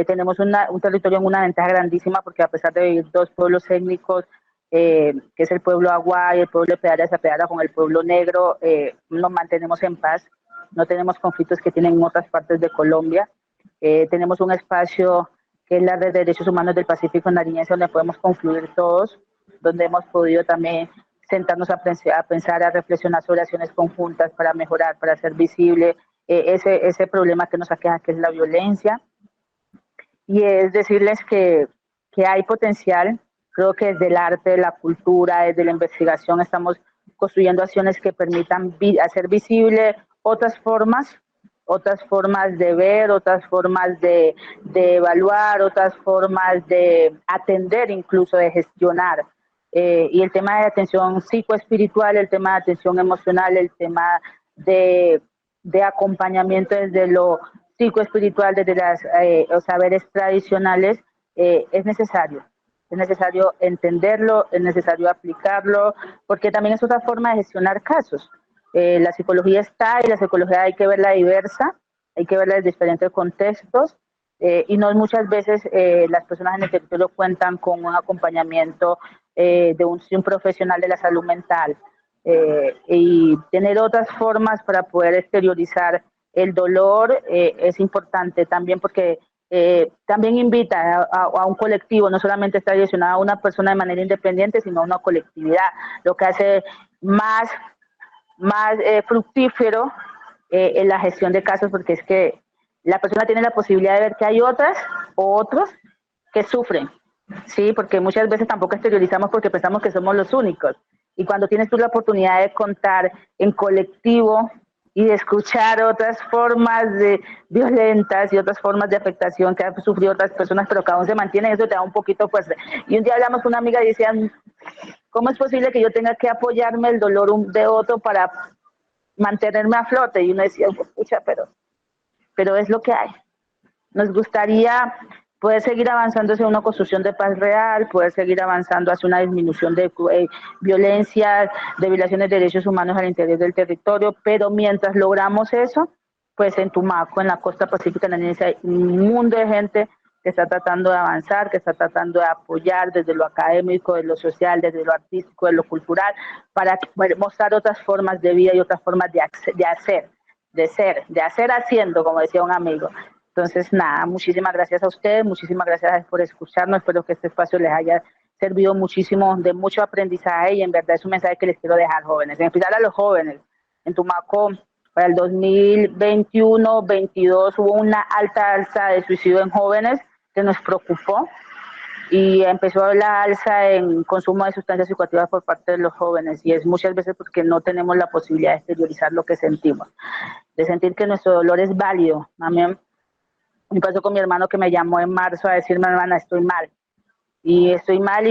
Tenemos un territorio en una ventaja grandísima porque a pesar de vivir dos pueblos étnicos, que es el pueblo Aguay, el pueblo de Pedara Zapeara con el pueblo negro, nos mantenemos en paz, no tenemos conflictos que tienen en otras partes de Colombia. Tenemos un espacio que es la Red de Derechos Humanos del Pacífico Nariñense, donde podemos confluir todos, donde hemos podido también sentarnos a pensar, a reflexionar sobre acciones conjuntas para mejorar, para hacer visible ese problema que nos aqueja, que es la violencia. Y es decirles que hay potencial. Creo que desde el arte, la cultura, desde la investigación estamos construyendo acciones que permitan hacer visible otras formas de ver, otras formas de evaluar, otras formas de atender, incluso de gestionar. Y el tema de atención psicoespiritual, el tema de atención emocional, el tema de acompañamiento desde lo psicoespiritual, desde los saberes tradicionales, es necesario. Es necesario entenderlo, es necesario aplicarlo, porque también es otra forma de gestionar casos. La psicología está y la psicología hay que verla diversa, hay que verla en diferentes contextos y no muchas veces las personas en el territorio cuentan con un acompañamiento de un profesional de la salud mental y tener otras formas para poder exteriorizar el dolor es importante también porque también invita a un colectivo, no solamente está direccionado a una persona de manera independiente, sino a una colectividad, lo que hace más fructífero en la gestión de casos, porque es que la persona tiene la posibilidad de ver que hay otras o otros que sufren, ¿sí? Porque muchas veces tampoco exteriorizamos porque pensamos que somos los únicos. Y cuando tienes tú la oportunidad de contar en colectivo y de escuchar otras formas de violentas y otras formas de afectación que han sufrido otras personas, pero que aún se mantienen, eso te da un poquito fuerza. Y un día hablamos con una amiga y decían, ¿cómo es posible que yo tenga que apoyarme el dolor de otro para mantenerme a flote? Y uno decía, pucha, pero es lo que hay. Nos gustaría poder seguir avanzando hacia una construcción de paz real, poder seguir avanzando hacia una disminución de violencia, de violaciones de derechos humanos al interior del territorio, pero mientras logramos eso, pues en Tumaco, en la costa pacífica nariñense, hay un mundo de gente que está tratando de avanzar, que está tratando de apoyar desde lo académico, de lo social, desde lo artístico, de lo cultural, para mostrar otras formas de vida y otras formas de hacer haciendo, como decía un amigo. Entonces, nada, muchísimas gracias a ustedes, muchísimas gracias por escucharnos, espero que este espacio les haya servido muchísimo, de mucho aprendizaje y en verdad es un mensaje que les quiero dejar, jóvenes, en especial a los jóvenes. En Tumaco, para el 2021-22 hubo una alta alza de suicidio en jóvenes que nos preocupó y empezó la alza en consumo de sustancias psicoactivas por parte de los jóvenes y es muchas veces porque no tenemos la posibilidad de exteriorizar lo que sentimos, de sentir que nuestro dolor es válido. Amén. Me pasó con mi hermano que me llamó en marzo a decirme, hermana, estoy mal y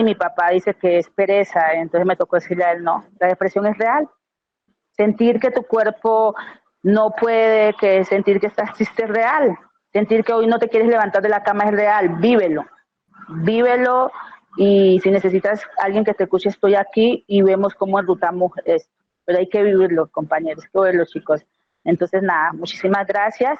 mi papá dice que es pereza, entonces me tocó decirle a él, no, la depresión es real. Sentir que tu cuerpo no puede, que sentir que estás triste es real. Sentir que hoy no te quieres levantar de la cama es real. Vívelo y si necesitas alguien que te escuche, estoy aquí y vemos cómo enrutamos esto. Pero hay que vivirlo, compañeros, hay que vivirlo, chicos. Entonces, nada, muchísimas gracias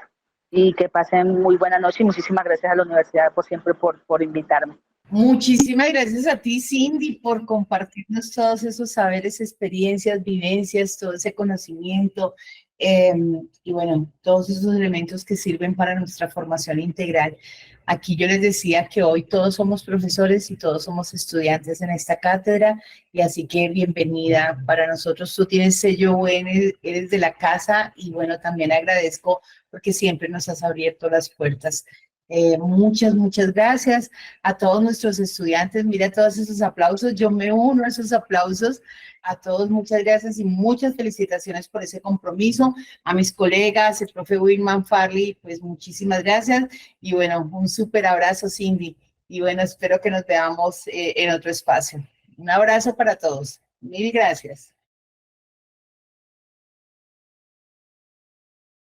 y que pasen muy buena noche y muchísimas gracias a la universidad por siempre por invitarme. Muchísimas gracias a ti, Cindy, por compartirnos todos esos saberes, experiencias, vivencias, todo ese conocimiento y bueno, todos esos elementos que sirven para nuestra formación integral. Aquí yo les decía que hoy todos somos profesores y todos somos estudiantes en esta cátedra y así que bienvenida para nosotros. Tú tienes sello bueno, eres de la casa y bueno, también agradezco porque siempre nos has abierto las puertas. Muchas gracias a todos nuestros estudiantes. Mira todos esos aplausos, yo me uno a esos aplausos. A todos muchas gracias y muchas felicitaciones por ese compromiso. A mis colegas, el profe Wilman Farley, pues muchísimas gracias. Y bueno, un súper abrazo, Cindy. Y bueno, espero que nos veamos en otro espacio. Un abrazo para todos. Mil gracias.